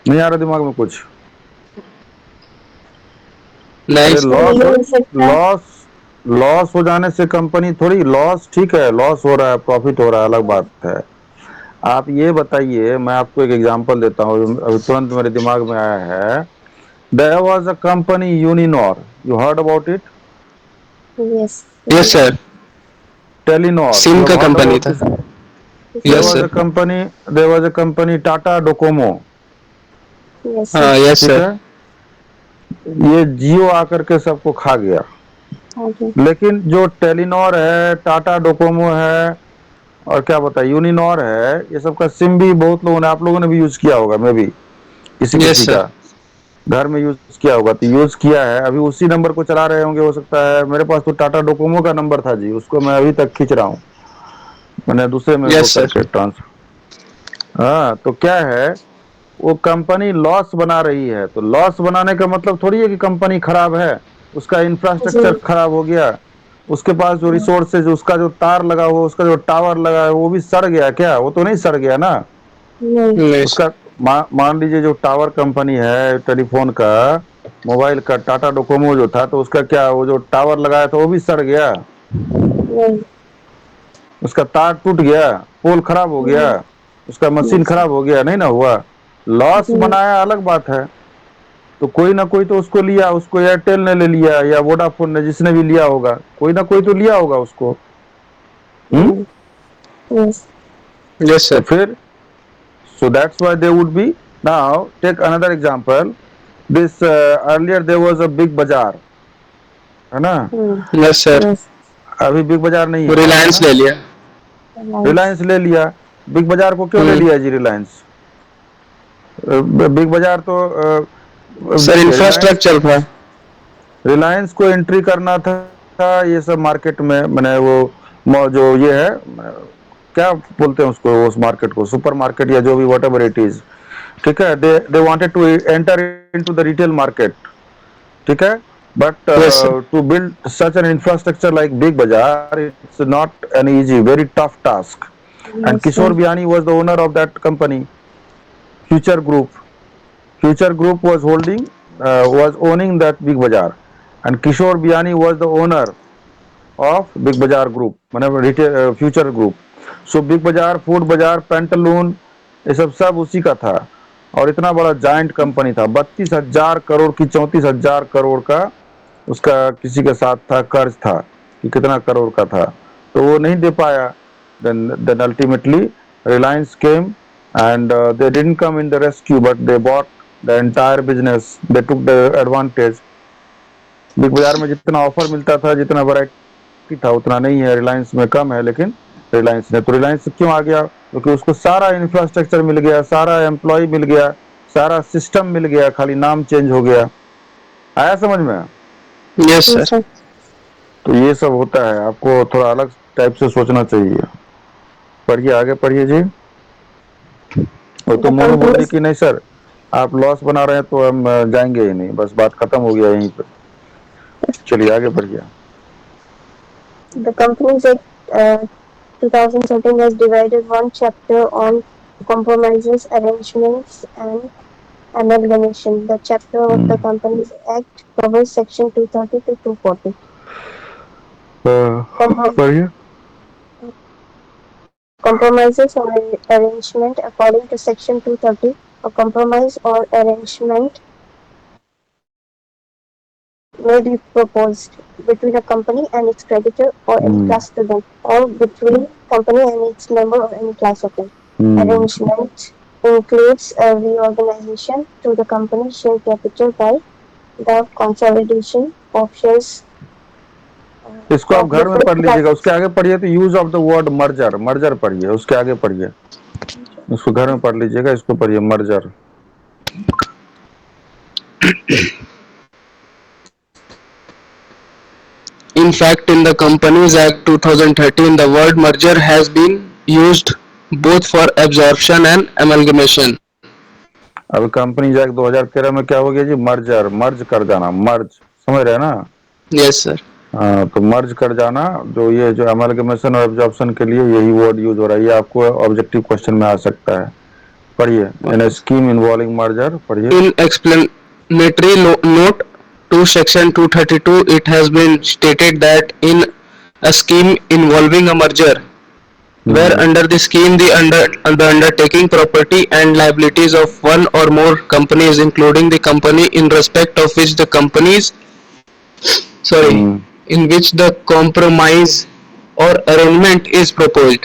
नहीं आ रहा दिमाग में कुछ? अरे Nice. Loss loss हो जाने से company थोड़ी, लॉस ठीक है, लॉस हो रहा है, प्रॉफिट हो रहा है, अलग बात है। आप ये बताइए, मैं आपको एक एग्जांपल देता हूँ, अभी तुरंत मेरे दिमाग में आया है। There was a company Uninor, you heard about it? Yes. Yes sir. Telenor, sim you का हैव हर्ड कंपनी अबाउट था। This? Yes sir. There was a company Tata Docomo, yes sir. हाँ yes ठीक sir. है? ये जियो आकर के सबको खा गया। ओके। लेकिन जो टेलीनॉर है, टाटा डोकोमो है, और क्या बताए यूनिनॉर है, ये सब का सिम भी बहुत लोगों ने, आप लोगों ने भी यूज किया होगा, मे भी किसी Yes किसी sir. का घर में यूज किया होगा, तो यूज किया है, अभी उसी नंबर को चला रहे होंगे, हो सकता है। मेरे पास तो टाटा डोकोमो का नंबर था जी, उसको मैं अभी तक खींच रहा हूँ। मैंने दूसरे में Yes, वो sir. करके ट्रांसफर। हाँ, तो क्या है, वो कंपनी लॉस बना रही है, तो लॉस बनाने का मतलब थोड़ी है कि कंपनी खराब है, उसका इंफ्रास्ट्रक्चर जी खराब हो गया, उसके पास जो रिसोर्सेज, उसका जो तार लगा हुआ, उसका जो टावर लगा है वो भी सड़ गया क्या? वो तो नहीं सड़ गया ना। नहीं Yes. उसका मान लीजिए जो टावर कंपनी है टेलीफोन का, मोबाइल का, टाटा डोकोमो जो था, तो उसका क्या, वो जो टावर लगाया था वो भी सड़ गया, नहीं उसका तार टूट गया, पोल खराब हो गया, नहीं उसका मशीन नहीं खराब हो गया, नहीं ना हुआ। लॉस जी बनाया अलग बात है, तो कोई ना कोई तो उसको लिया, उसको एयरटेल ने ले लिया या वोडाफोन ने, जिसने भी लिया होगा, कोई ना कोई तो लिया होगा उसको। हम्म। यस Yes, तो sir. फिर so that's why they would be, now take another example, this earlier there was a big bazaar, है ना? Yes, sir. यस अभी बिग बाजार नहीं है रिलायंस ना? ले लिया. रिलायंस रिलायंस ले लिया। बिग बाजार को क्यों ले हम्म. लिया जी रिलायंस? बिग बाजार तो सर देखिए, रिलायंस इंफ्रास्ट्रक्चर था. रिलायंस को एंट्री करना था ये सब मार्केट में, मैंने वो जो ये है, क्या बोलते हैं उसको, उस मार्केट को सुपर मार्केट या जो भी वट एवर इट इज, ठीक है, they wanted to enter into the retail market, ठीक है, but yes sir. To build such an infrastructure like Big Bazaar, it's not an easy, very tough task, and yes Kishore Biani was the owner of that company, Future Group. Future Group was owning that Big Bazaar, and Kishore Biani was the owner of Big Bazaar Group, मतलब retail Future Group. So Big Bazaar, Food Bazaar, Pantaloon, ये सब उसी का था, और इतना बड़ा giant company था, 32,000 करोड़ की, 34,000 करोड़ का उसका किसी के साथ था, कर्ज था कि कितना करोड़ का था, तो वो नहीं दे पाया। then ultimately Reliance came, and they didn't come in the rescue, but they bought the entire business, they took the advantage। Big बाजार में जितना ऑफर मिलता था, जितना वैरायटी था, उतना नहीं है, रिलायंस में कम है, लेकिन रिलायंस ने, तो रिलायंस क्यों आ गया? क्योंकि उसको सारा इंफ्रास्ट्रक्चर मिल गया, सारा एम्प्लॉय मिल गया, सारा सिस्टम मिल गया, खाली नाम चेंज हो गया। आया समझ में? Yes sir. सर तो ये सब होता है, आपको थोड़ा अलग टाइप से सोचना चाहिए। पढ़िए, आगे पढ़िए जी। वो तो द मोनू बोल रही कंपनीज कि नहीं सर, आप लॉस बना रहे हैं तो हम जाएंगे ही नहीं, बस बात खत्म हो गया यहीं पे। चलिए आगे बढ़िए। the companies act 2013 has divided one chapter on compromises arrangements and amalgamation. The chapter of the companies act covers section 230 to 240. Comprom- पढ़िए। Compromises or arrangement according to section 230, a compromise or arrangement may be proposed between a company and its creditor or any class to them, or between company and its member or any class of them. Arrangement includes a reorganization to the company share capital by the consolidation of shares इसको आप of घर में different पढ़ लीजिएगा, classes. उसके आगे पढ़िए तो use of the word merger, merger पढ़िए, उसके आगे पढ़िए, उसको घर में पढ़ लीजिएगा, इसको पढ़िए merger. In fact, in the Companies Act 2013, the word merger has been used both for absorption and amalgamation. अब कंपनी एक्ट 2013 में क्या हो गया जी? मर्जर, मर्ज कर जाना, मर्ज, समझ रहे हैं ना? Yes, sir. हाँ, तो मर्ज कर जाना, जो ये जो अमलगमेशन और एब्जॉर्प्शन के लिए यही वर्ड यूज हो रहा है, ये आपको ऑब्जेक्टिव क्वेश्चन में आ सकता है। पढ़िए, इन अ स्कीम इन्वॉल्विंग मर्जर, पढ़िए। In explanatory note to section 232, it has been stated that in a scheme involving a merger, where under the scheme the undertaking property and liabilities of one or more companies, including the company in respect of which the companies in which the compromise or arrangement is proposed,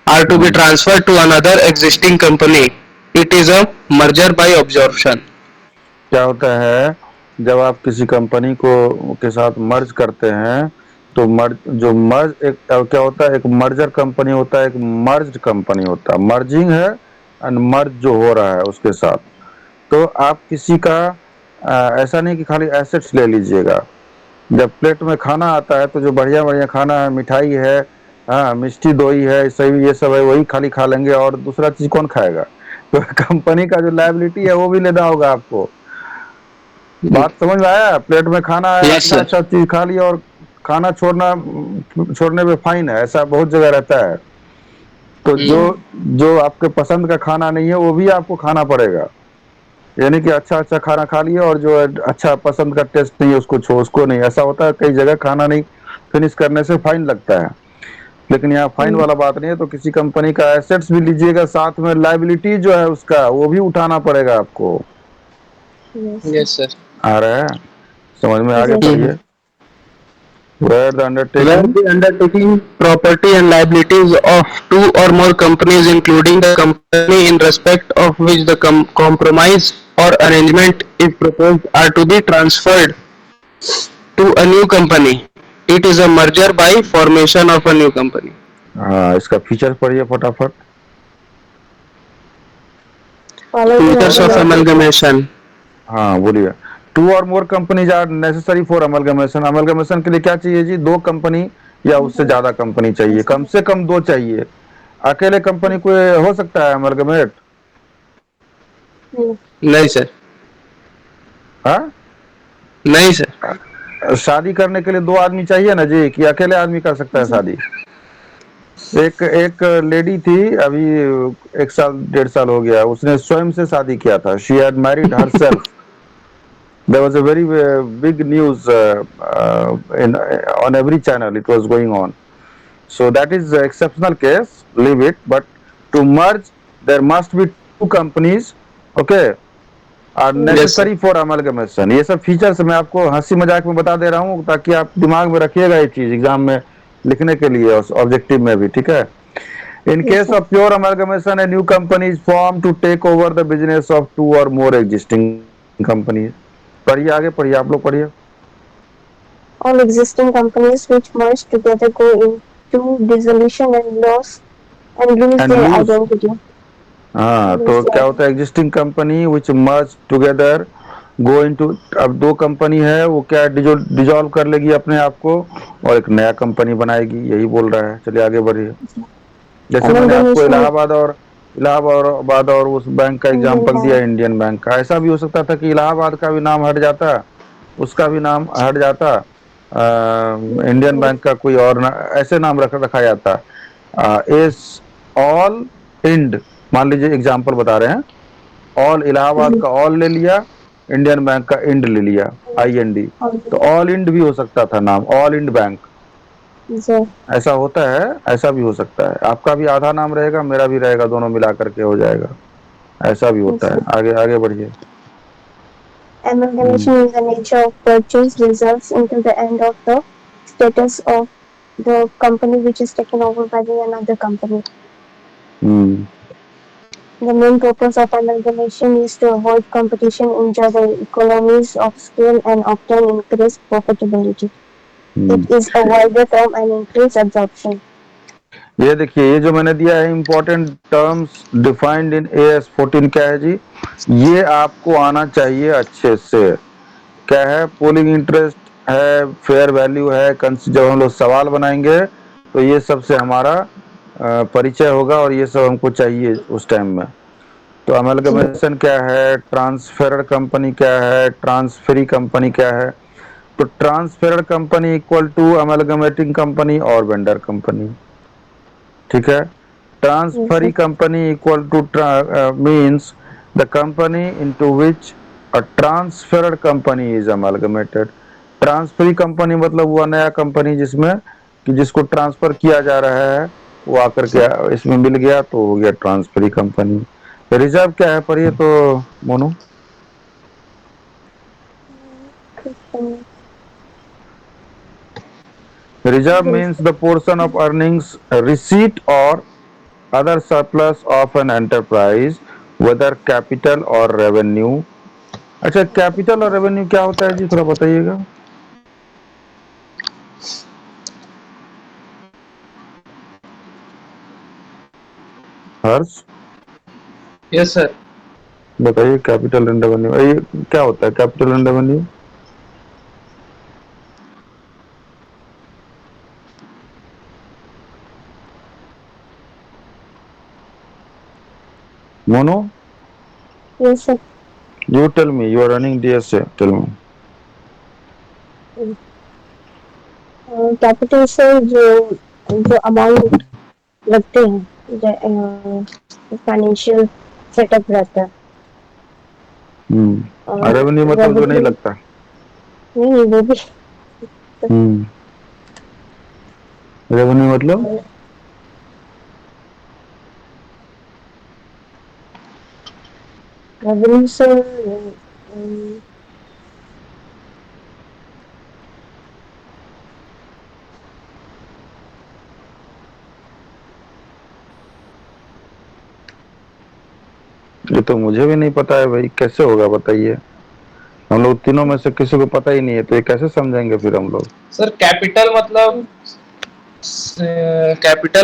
are to be transferred to another existing company. It is a merger by absorption. क्या होता है, जब आप किसी company को के साथ मर्ज करते हैं, तो मर्ज एक क्या होता है, एक मर्जर कंपनी होता है, एक मर्ज्ड कंपनी होता है, मर्जिंग है एंड मर्ज जो हो रहा है उसके साथ। तो आप किसी का ऐसा नहीं कि खाली एसेट्स ले लीजिएगा, जब प्लेट में खाना आता है तो जो बढ़िया बढ़िया खाना है, मिठाई है, हाँ, मिष्टी दोई है, सही ये सब है, वही खाली खा लेंगे और दूसरा चीज कौन खाएगा? तो कंपनी का जो लायबिलिटी है वो भी लेना होगा आपको। बात समझ में आया? प्लेट में खाना है, यस अच्छा सर। अच्छा चीज खा लिया और खाना छोड़ने पे फाइन है, ऐसा बहुत जगह रहता है। तो जो जो आपके पसंद का खाना नहीं है वो भी आपको खाना पड़ेगा। यानी कि अच्छा अच्छा खाना खा लिया और जो अच्छा पसंद का टेस्ट नहीं है उसको नहीं, ऐसा होता है कई जगह खाना नहीं फिनिश करने से फाइन लगता है। लेकिन यहाँ फाइन वाला बात नहीं है। तो किसी कंपनी का एसेट्स भी लीजिएगा, साथ में लायबिलिटी जो है उसका वो भी उठाना पड़ेगा आपको। Yes. Yes sir. आ रहा है समझ में? आगे Yes. पढ़िए। Where the Where undertaking. the undertaking property and liabilities of two or more companies, including the company in respect of which the compromise or arrangement is proposed, are to be transferred to a new company. It is a merger by formation of a new company. हाँ, इसका feature पढ़िए फटाफट। Following Features of amalgamation. amalgamation. हाँ बोलिए। Two or more companies are necessary for amalgamation. Amalgamation के लिए क्या चाहिए जी? दो कंपनी या उससे ज्यादा कंपनी चाहिए, कम से कम दो चाहिए। अकेले कंपनी को हो सकता है अमलगमेट? नहीं सर। हाँ, नहीं सर। शादी करने के लिए दो आदमी चाहिए ना जी, कि अकेले आदमी कर सकता है शादी? एक एक लेडी थी अभी, 1 साल 1.5 साल हो गया, उसने स्वयं से शादी किया था। She had married herself. There was a very big news in on every channel. It was going on. So that is the exceptional case. Leave it. But to merge, there must be two companies. Okay, are yes sir. necessary for amalgamation. ये सब features मैं आपको हंसी मजाक में बता दे रहा हूँ ताकि आप दिमाग में रखिएगा ये चीज एग्जाम में लिखने के लिए और ऑब्जेक्टिव में भी, ठीक है? In Yes, case sir. of pure amalgamation, a new company is formed to take over the business of two or more existing companies. पढ़िए आगे, पढ़िए आप लोग पढ़िए। All existing companies which merge together go into dissolution and lose and their lose. identity. हाँ, Lose तो their क्या होता है? Existing company which merge together go into. अब दो कंपनी है वो क्या डिजॉल्व कर लेगी अपने आप को और एक नया कंपनी बनाएगी, यही बोल रहा है। चलिए आगे बढ़िए। जैसे मैंने आपको amalgamation. इलाहाबाद और उस बैंक का Indian एग्जांपल दिया, Bank. इंडियन बैंक का। ऐसा भी हो सकता था कि इलाहाबाद का भी नाम हट जाता, उसका भी नाम हट जाता, इंडियन बैंक का कोई और ऐसे नाम रखा जाता। इस ऑल इंड, मान लीजिए एग्जांपल बता रहे हैं, ऑल इलाहाबाद का ऑल ले लिया, इंडियन बैंक का इंड ले लिया, IND। तो ऑल इंड भी हो सकता था नाम, ऑल इंड बैंक। Sir. ऐसा होता है, ऐसा भी हो सकता है। आपका भी आधा नाम रहेगा, मेरा भी रहेगा, दोनों मिला करके हो जाएगा। ऐसा भी होता है। आगे आगे बढ़िए। Amalgamation in the nature of purchase results into the end of the status of the company which is taken over by the another company. Hmm. The main purpose of amalgamation is to avoid competition, enjoy the economies of scale, and obtain increased profitability. It is a wider term and increase absorption. ये देखिए, ये जो मैंने दिया है important terms defined in AS14, क्या है जी? ये आपको आना चाहिए अच्छे से। क्या है? पोलिंग इंटरेस्ट है, फेयर वैल्यू है। जब हम लोग सवाल बनाएंगे तो ये सबसे हमारा परिचय होगा और ये सब हमको चाहिए उस टाइम में। तो अमलगमेशन क्या है, ट्रांसफेरर कंपनी क्या है, ट्रांसफरी कंपनी क्या है? तो transferor company equal to amalgamating company और वेंडर कंपनी, ठीक है? Yes, transferee sir. Company equal to means the company into which a transferred company is amalgamated. Transferee company मतलब वो नया कंपनी जिसमें कि जिसको ट्रांसफर किया जा रहा है वो आकर के इसमें मिल गया तो हो गया ट्रांसफरी कंपनी। रिजर्व क्या है पढ़िए तो Monu. Reserve means the portion of earnings, receipt or other surplus of an enterprise, whether capital or revenue। अच्छा, कैपिटल और रेवेन्यू क्या होता है जी, थोड़ा बताइएगा। हर्ष, यस सर। बताइए कैपिटल एंड रेवेन्यू ये क्या होता है? Capital and revenue Mono, Yes, sir. you tell me. You are running DSA. Tell me. Capital से जो जो अमाउंट लगते हैं, फाइनेंशियल सेटअप रहता है। और रेवेन्यू मतलब जो नहीं रेवेन्यू लगता। नहीं, वो भी हम्म। रेवेन्यू मतलब रेवेन्यू से ये तो मुझे भी नहीं पता है भाई, कैसे होगा बताइए। हम लोग तीनों में से किसी को पता ही नहीं है, तो ये कैसे समझेंगे फिर हम लोग। सर कैपिटल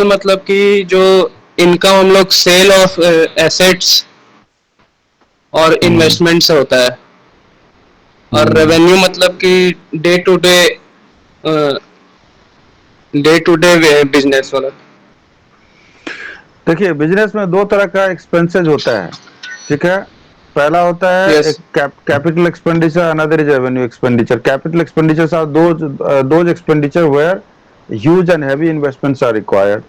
मतलब कि जो इनकम हम लोग सेल ऑफ एसेट्स और हम्म। इन्वेस्टमेंट से होता है, और हम्म। रेवेन्यू मतलब कि डे टू डे बिजनेस वाला। देखिए, बिजनेस में दो तरह का एक्सपेंसेस होता है, ठीक है। पहला होता है यस। एक capital expenditure, another is revenue expenditure. Capital expenditures are those expenditure where huge and heavy investments are required.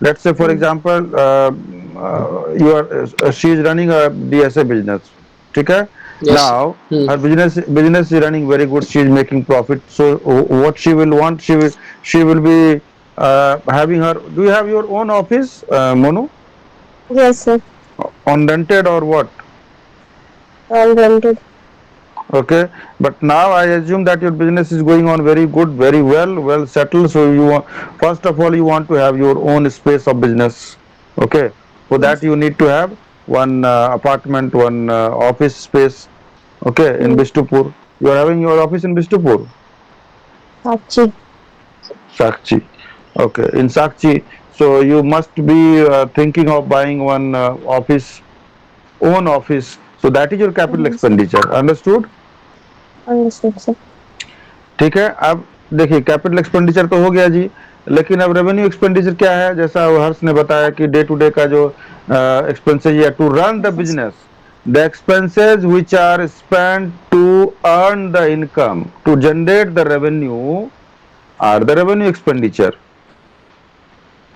Let's say, for example, she is running a DSA business, ठीक है। Yes. Now her business is running very good. She is making profit. So what she will want, she will be having her. Do you have your own office, Monu, yes sir, on rented or what? All rented. Okay, but now I assume that your business is going on very good, very well settled. So first of all, you want to have your own space of business. Okay, for that you need to have one apartment, one office space. Okay, in Bistupur, you are having your office in Bistupur, Sakshi. Sakchi. Okay, in Sakchi. So you must be thinking of buying one office, own office. So that is your capital expenditure. Understood? Understood sir. ठीक है। अब देखिए, capital expenditure तो हो गया जी, लेकिन अब revenue expenditure क्या है, जैसा हर्ष ने बताया कि डे टू डे का जो एक्सपेंसेस है to run the business, the expenses which are spent to earn the income to generate the revenue are the revenue expenditure.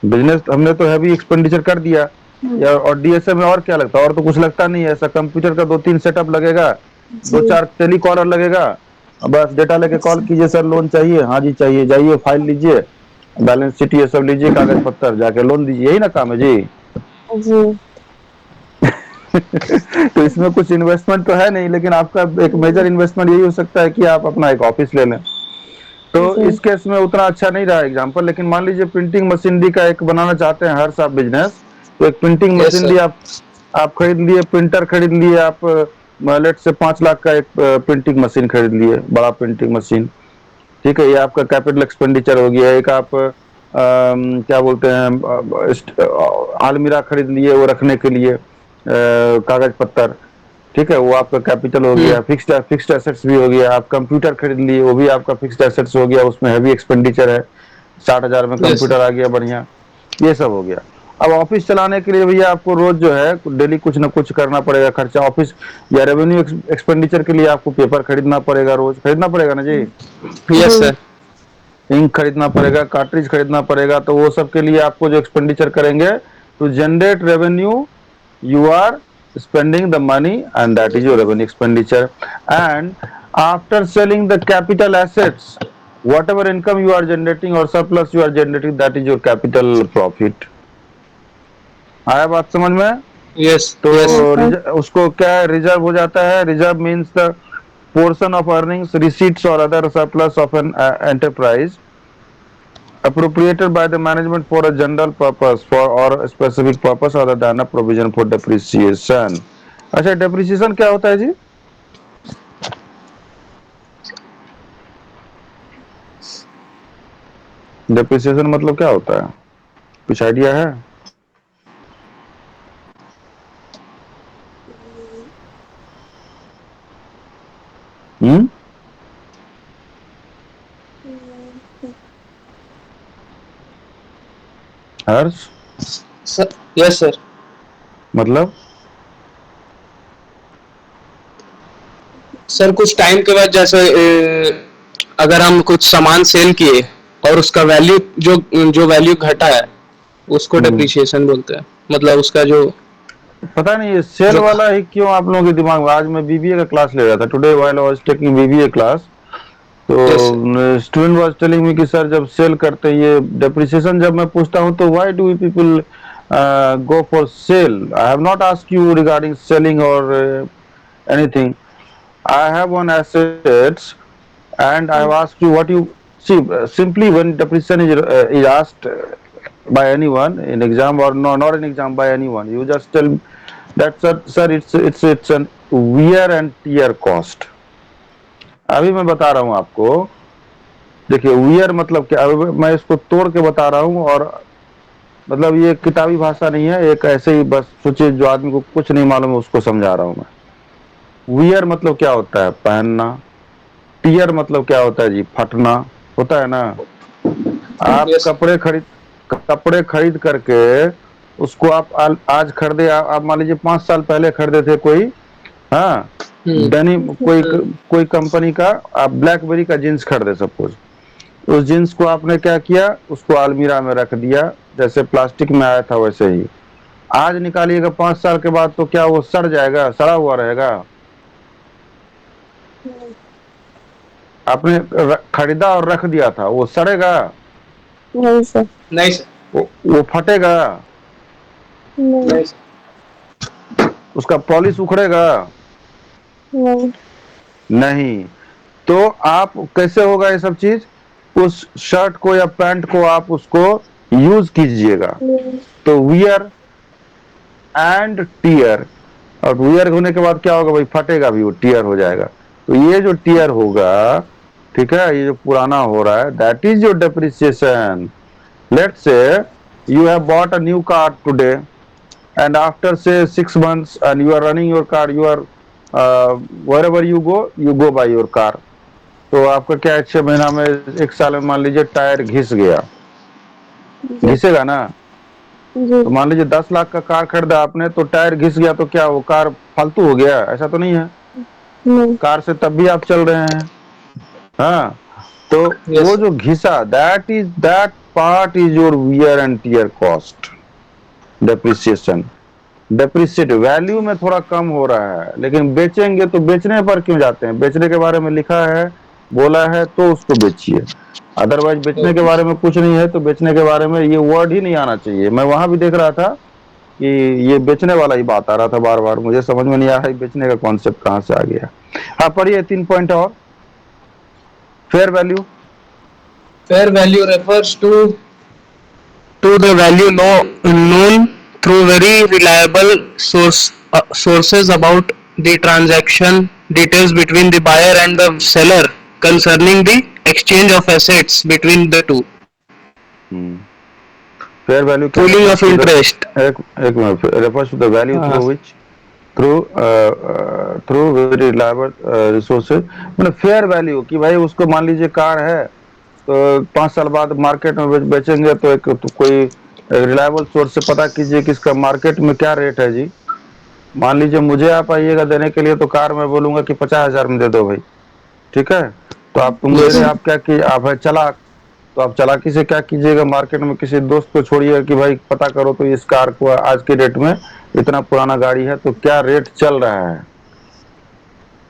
Business हमने तो हैवी एक्सपेंडिचर कर दिया, या और डीएसए में और क्या लगता है, और तो कुछ लगता नहीं है ऐसा। कंप्यूटर का 2-3 सेटअप लगेगा, जी। 2-4 टेलीकॉलर लगेगा, बस डेटा लेके कॉल कीजिए, सर लोन चाहिए, हाँ जी चाहिए, जाइए फाइल लीजिए, बैलेंस शीट ये सब लीजिए, कागज पत्तर, जाके लोन दीजिए, यही ना काम है जी। जी। तो इसमें कुछ इन्वेस्टमेंट तो है नहीं, लेकिन आपका एक मेजर इन्वेस्टमेंट यही हो सकता है कि आप अपना एक ऑफिस ले लें। तो जी। इस केस में उतना अच्छा नहीं रहा एग्जाम्पल, लेकिन मान लीजिए प्रिंटिंग मशीनरी का एक बनाना चाहते हैं हर साल बिजनेस, तो एक प्रिंटिंग यस मशीनरी सर। आप खरीद लिए, प्रिंटर खरीद लिए आप, लेट से 5 लाख का एक प्रिंटिंग मशीन खरीद लिए, बड़ा प्रिंटिंग मशीन, ठीक है। ये आपका कैपिटल एक्सपेंडिचर हो गया। एक आप क्या बोलते हैं, अलमीरा खरीद लिए वो रखने के लिए, कागज पत्तर, ठीक है, वो आपका कैपिटल हो गया। फिक्स्ड एसेट्स भी हो गया। आप कंप्यूटर खरीद लिए, वो भी आपका फिक्स्ड एसेट्स हो गया, उसमें हैवी एक्सपेंडिचर है, 60,000 में यस कंप्यूटर आ गया बढ़िया, ये सब हो गया। अब ऑफिस चलाने के लिए भैया आपको रोज जो है डेली कुछ ना कुछ करना पड़ेगा खर्चा ऑफिस, या रेवेन्यू एक्सपेंडिचर के लिए आपको पेपर खरीदना पड़ेगा, रोज खरीदना पड़ेगा ना जी। यस जी। सर। इंक खरीदना पड़ेगा, कार्ट्रिज खरीदना पड़ेगा, तो वो सब के लिए आपको जो एक्सपेंडिचर करेंगे to generate revenue, you are spending the money, and that is your revenue expenditure. And after selling the capital assets, whatever income you are generating or surplus you are generating, that is your capital profit. आया बात समझ में। Yes. तो yes. हाँ sir. उसको क्या reserve हो जाता है। Reserve means the portion of earnings, receipts or other surplus of an enterprise appropriated by the management for a general purpose for or a specific purpose other than a provision for depreciation. अच्छा, depreciation क्या होता है जी। depreciation मतलब क्या होता है, कुछ idea है। हम्म। हर्ष, सर। Yes sir. मतलब सर कुछ टाइम के बाद जैसे अगर हम कुछ सामान सेल किए और उसका वैल्यू जो जो वैल्यू घटा है उसको डेप्रिसिएशन बोलते हैं, मतलब उसका जो पता नहीं ये सेल जो वाला ही क्यों आप लोगों के दिमाग में। आज मैं बीबीए का क्लास ले रहा था, today while I was taking BBA class, तो जैसे स्टूडेंट वाज टेलिंग मी कि सर जब सेल करते हैं ये डेप्रिसिएशन, जब मैं पूछता हूँ तो why do people go for sale, I have not asked you regarding selling और anything. I have one assets and I have asked you what you see. Simply when depreciation is asked by anyone in exam or no, not in exam, by anyone, you just tell that sir it's an wear and tear cost. अभी मैं बता रहा हूँ आपको, देखिए wear मतलब क्या, अभी मैं इसको तोड़ के बता रहा हूँ, और मतलब ये किताबी भाषा नहीं है, एक ऐसे ही बस सोचिए जो आदमी को कुछ नहीं मालूम है उसको समझा रहा हूँ मैं। वियर मतलब क्या होता है, पहनना। टीयर मतलब क्या होता है जी, फटना, होता है ना। आप यस कपड़े खरीद करके उसको आप आज खरीदे, आप मान लीजिए 5 साल पहले खरीदे थे कोई, हाँ, डेनिम कोई कंपनी का आप ब्लैकबेरी का जींस खरीदे सपोज, उस जींस को आपने क्या किया, उसको अलमीरा में रख दिया, जैसे प्लास्टिक में आया था वैसे ही। आज निकालिएगा 5 साल के बाद तो क्या वो सड़ जाएगा, सड़ा हुआ रहेगा। आपने खरीदा और रख दिया था, वो सड़ेगा, नहीं सर। नहीं सर, वो फटेगा, नहीं नहीं सर, उसका पॉलिश उखड़ेगा नहीं नहीं। तो आप कैसे होगा ये सब चीज, उस शर्ट को या पैंट को आप उसको यूज कीजिएगा। नहीं तो वियर एंड टीयर, और वियर होने के बाद क्या होगा भाई, फटेगा भी, वो टीयर हो जाएगा। तो ये जो टीयर होगा, ठीक है, ये जो पुराना हो रहा है, that is your depreciation. Let's say you have bought a new car today and after say 6 months and you are running your car, you are wherever you go by your car। तो आपका क्या है, 6 महीना में, 1 साल में मान लीजिए टायर घिस गया, घिसेगा ना। तो मान लीजिए 10 लाख का कार खरीदा आपने, तो टायर घिस गया तो क्या वो कार फालतू हो गया, ऐसा तो नहीं है। नहीं कार से तब भी आप चल रहे हैं, हाँ। तो Yes. वो जो घिसा, that part is your wear and tear cost, depreciation. Depreciate value में थोड़ा कम हो रहा है, लेकिन बेचेंगे तो बेचने पर क्यों जाते हैं, बेचने के बारे में लिखा है, बोला है तो उसको बेचिए। अदरवाइज बेचने के बारे में कुछ नहीं है तो बेचने के बारे में ये वर्ड ही नहीं आना चाहिए। मैं वहां भी देख रहा था कि ये बेचने वाला ही बात आ रहा था बार बार, मुझे समझ में नहीं आ रहा बेचने का कॉन्सेप्ट कहाँ से आ गया। हाँ पढ़िए 3 पॉइंट और। Fair value, fair value refers to the value known through very reliable sources about the transaction details between the buyer and the seller concerning the exchange of assets between the two। Fair value Pooling of interest। एक minute, refers to the value through which through very reliable resources. मतलब fair value कि भाई उसको मान लीजिए car है तो 5 साल बाद मार्केट में बेचेंगे, तो एक तो कोई रिलायबल सोर्स से पता कीजिए कि इसका मार्केट में क्या रेट है जी। मान लीजिए मुझे आप आइएगा देने के लिए, तो कार मैं बोलूंगा कि 50,000 में दे दो भाई, ठीक है। तो आप तुम दे रहे, आप क्या की, आप है चालाक, तो आप चालाकी से क्या कीजिएगा, मार्केट में किसी दोस्त को छोड़िए कि भाई पता करो तो इस कार को आज के डेट में, इतना पुराना गाड़ी है तो क्या रेट चल रहा है,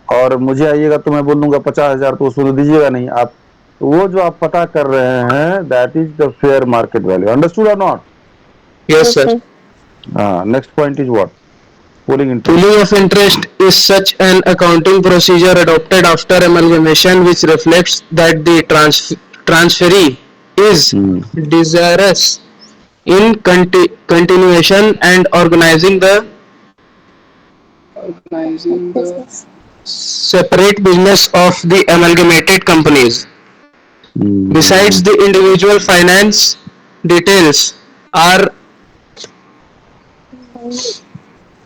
और मुझे आइएगा तो मैं बोलूंगा 50,000, तो उसको दीजिएगा नहीं आप। तो वो जो आप पता कर रहे हैं, that is the fair market value. Understood और नॉट? Yes sir। हाँ, next point is what, pooling interest। Pooling of interest is such an accounting procedure adopted after amalgamation which reflects that the transferee is desirous in continuation and organizing the business separate business of the amalgamated companies। Besides, the individual finance details are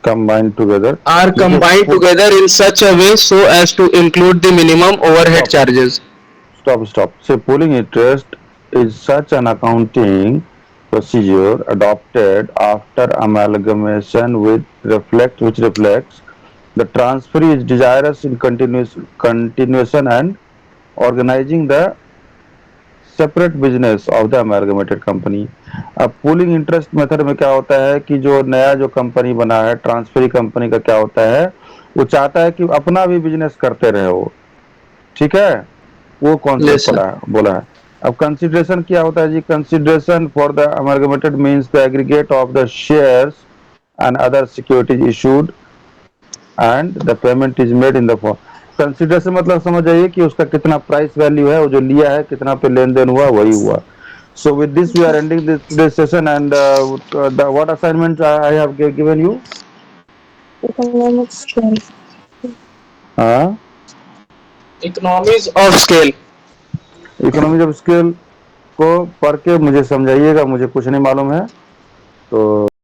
combined together in such a way so as to include the minimum overhead charges। Stop. So pooling interest is such an accounting procedure adopted after amalgamation which reflects The transferee is desirous in continuation and organizing the separate business of the amalgamated company. अब pooling interest method में क्या होता है कि जो नया जो company बना है, ट्रांसफरी कंपनी का क्या होता है, वो चाहता है कि अपना भी बिजनेस करते रहे वो, ठीक है, वो कॉन्सेप्ट Yes, sir. बोला है। अब कंसिडरेशन क्या होता है जी? Consideration for the amalgamated means the aggregate of the shares and other securities issued and the payment is made in the form. Consideration मतलब समझ जाइए कि उसका कितना प्राइस वैल्यू है, वो जो लिया है कितना पे लेन देन हुआ, वही हुआ। So with this we are ending this today's session, and what assignment I have given you? Economic scale. हाँ, Economies of scale. Economic of scale को पढ़ के मुझे समझाइएगा, मुझे कुछ नहीं मालूम है तो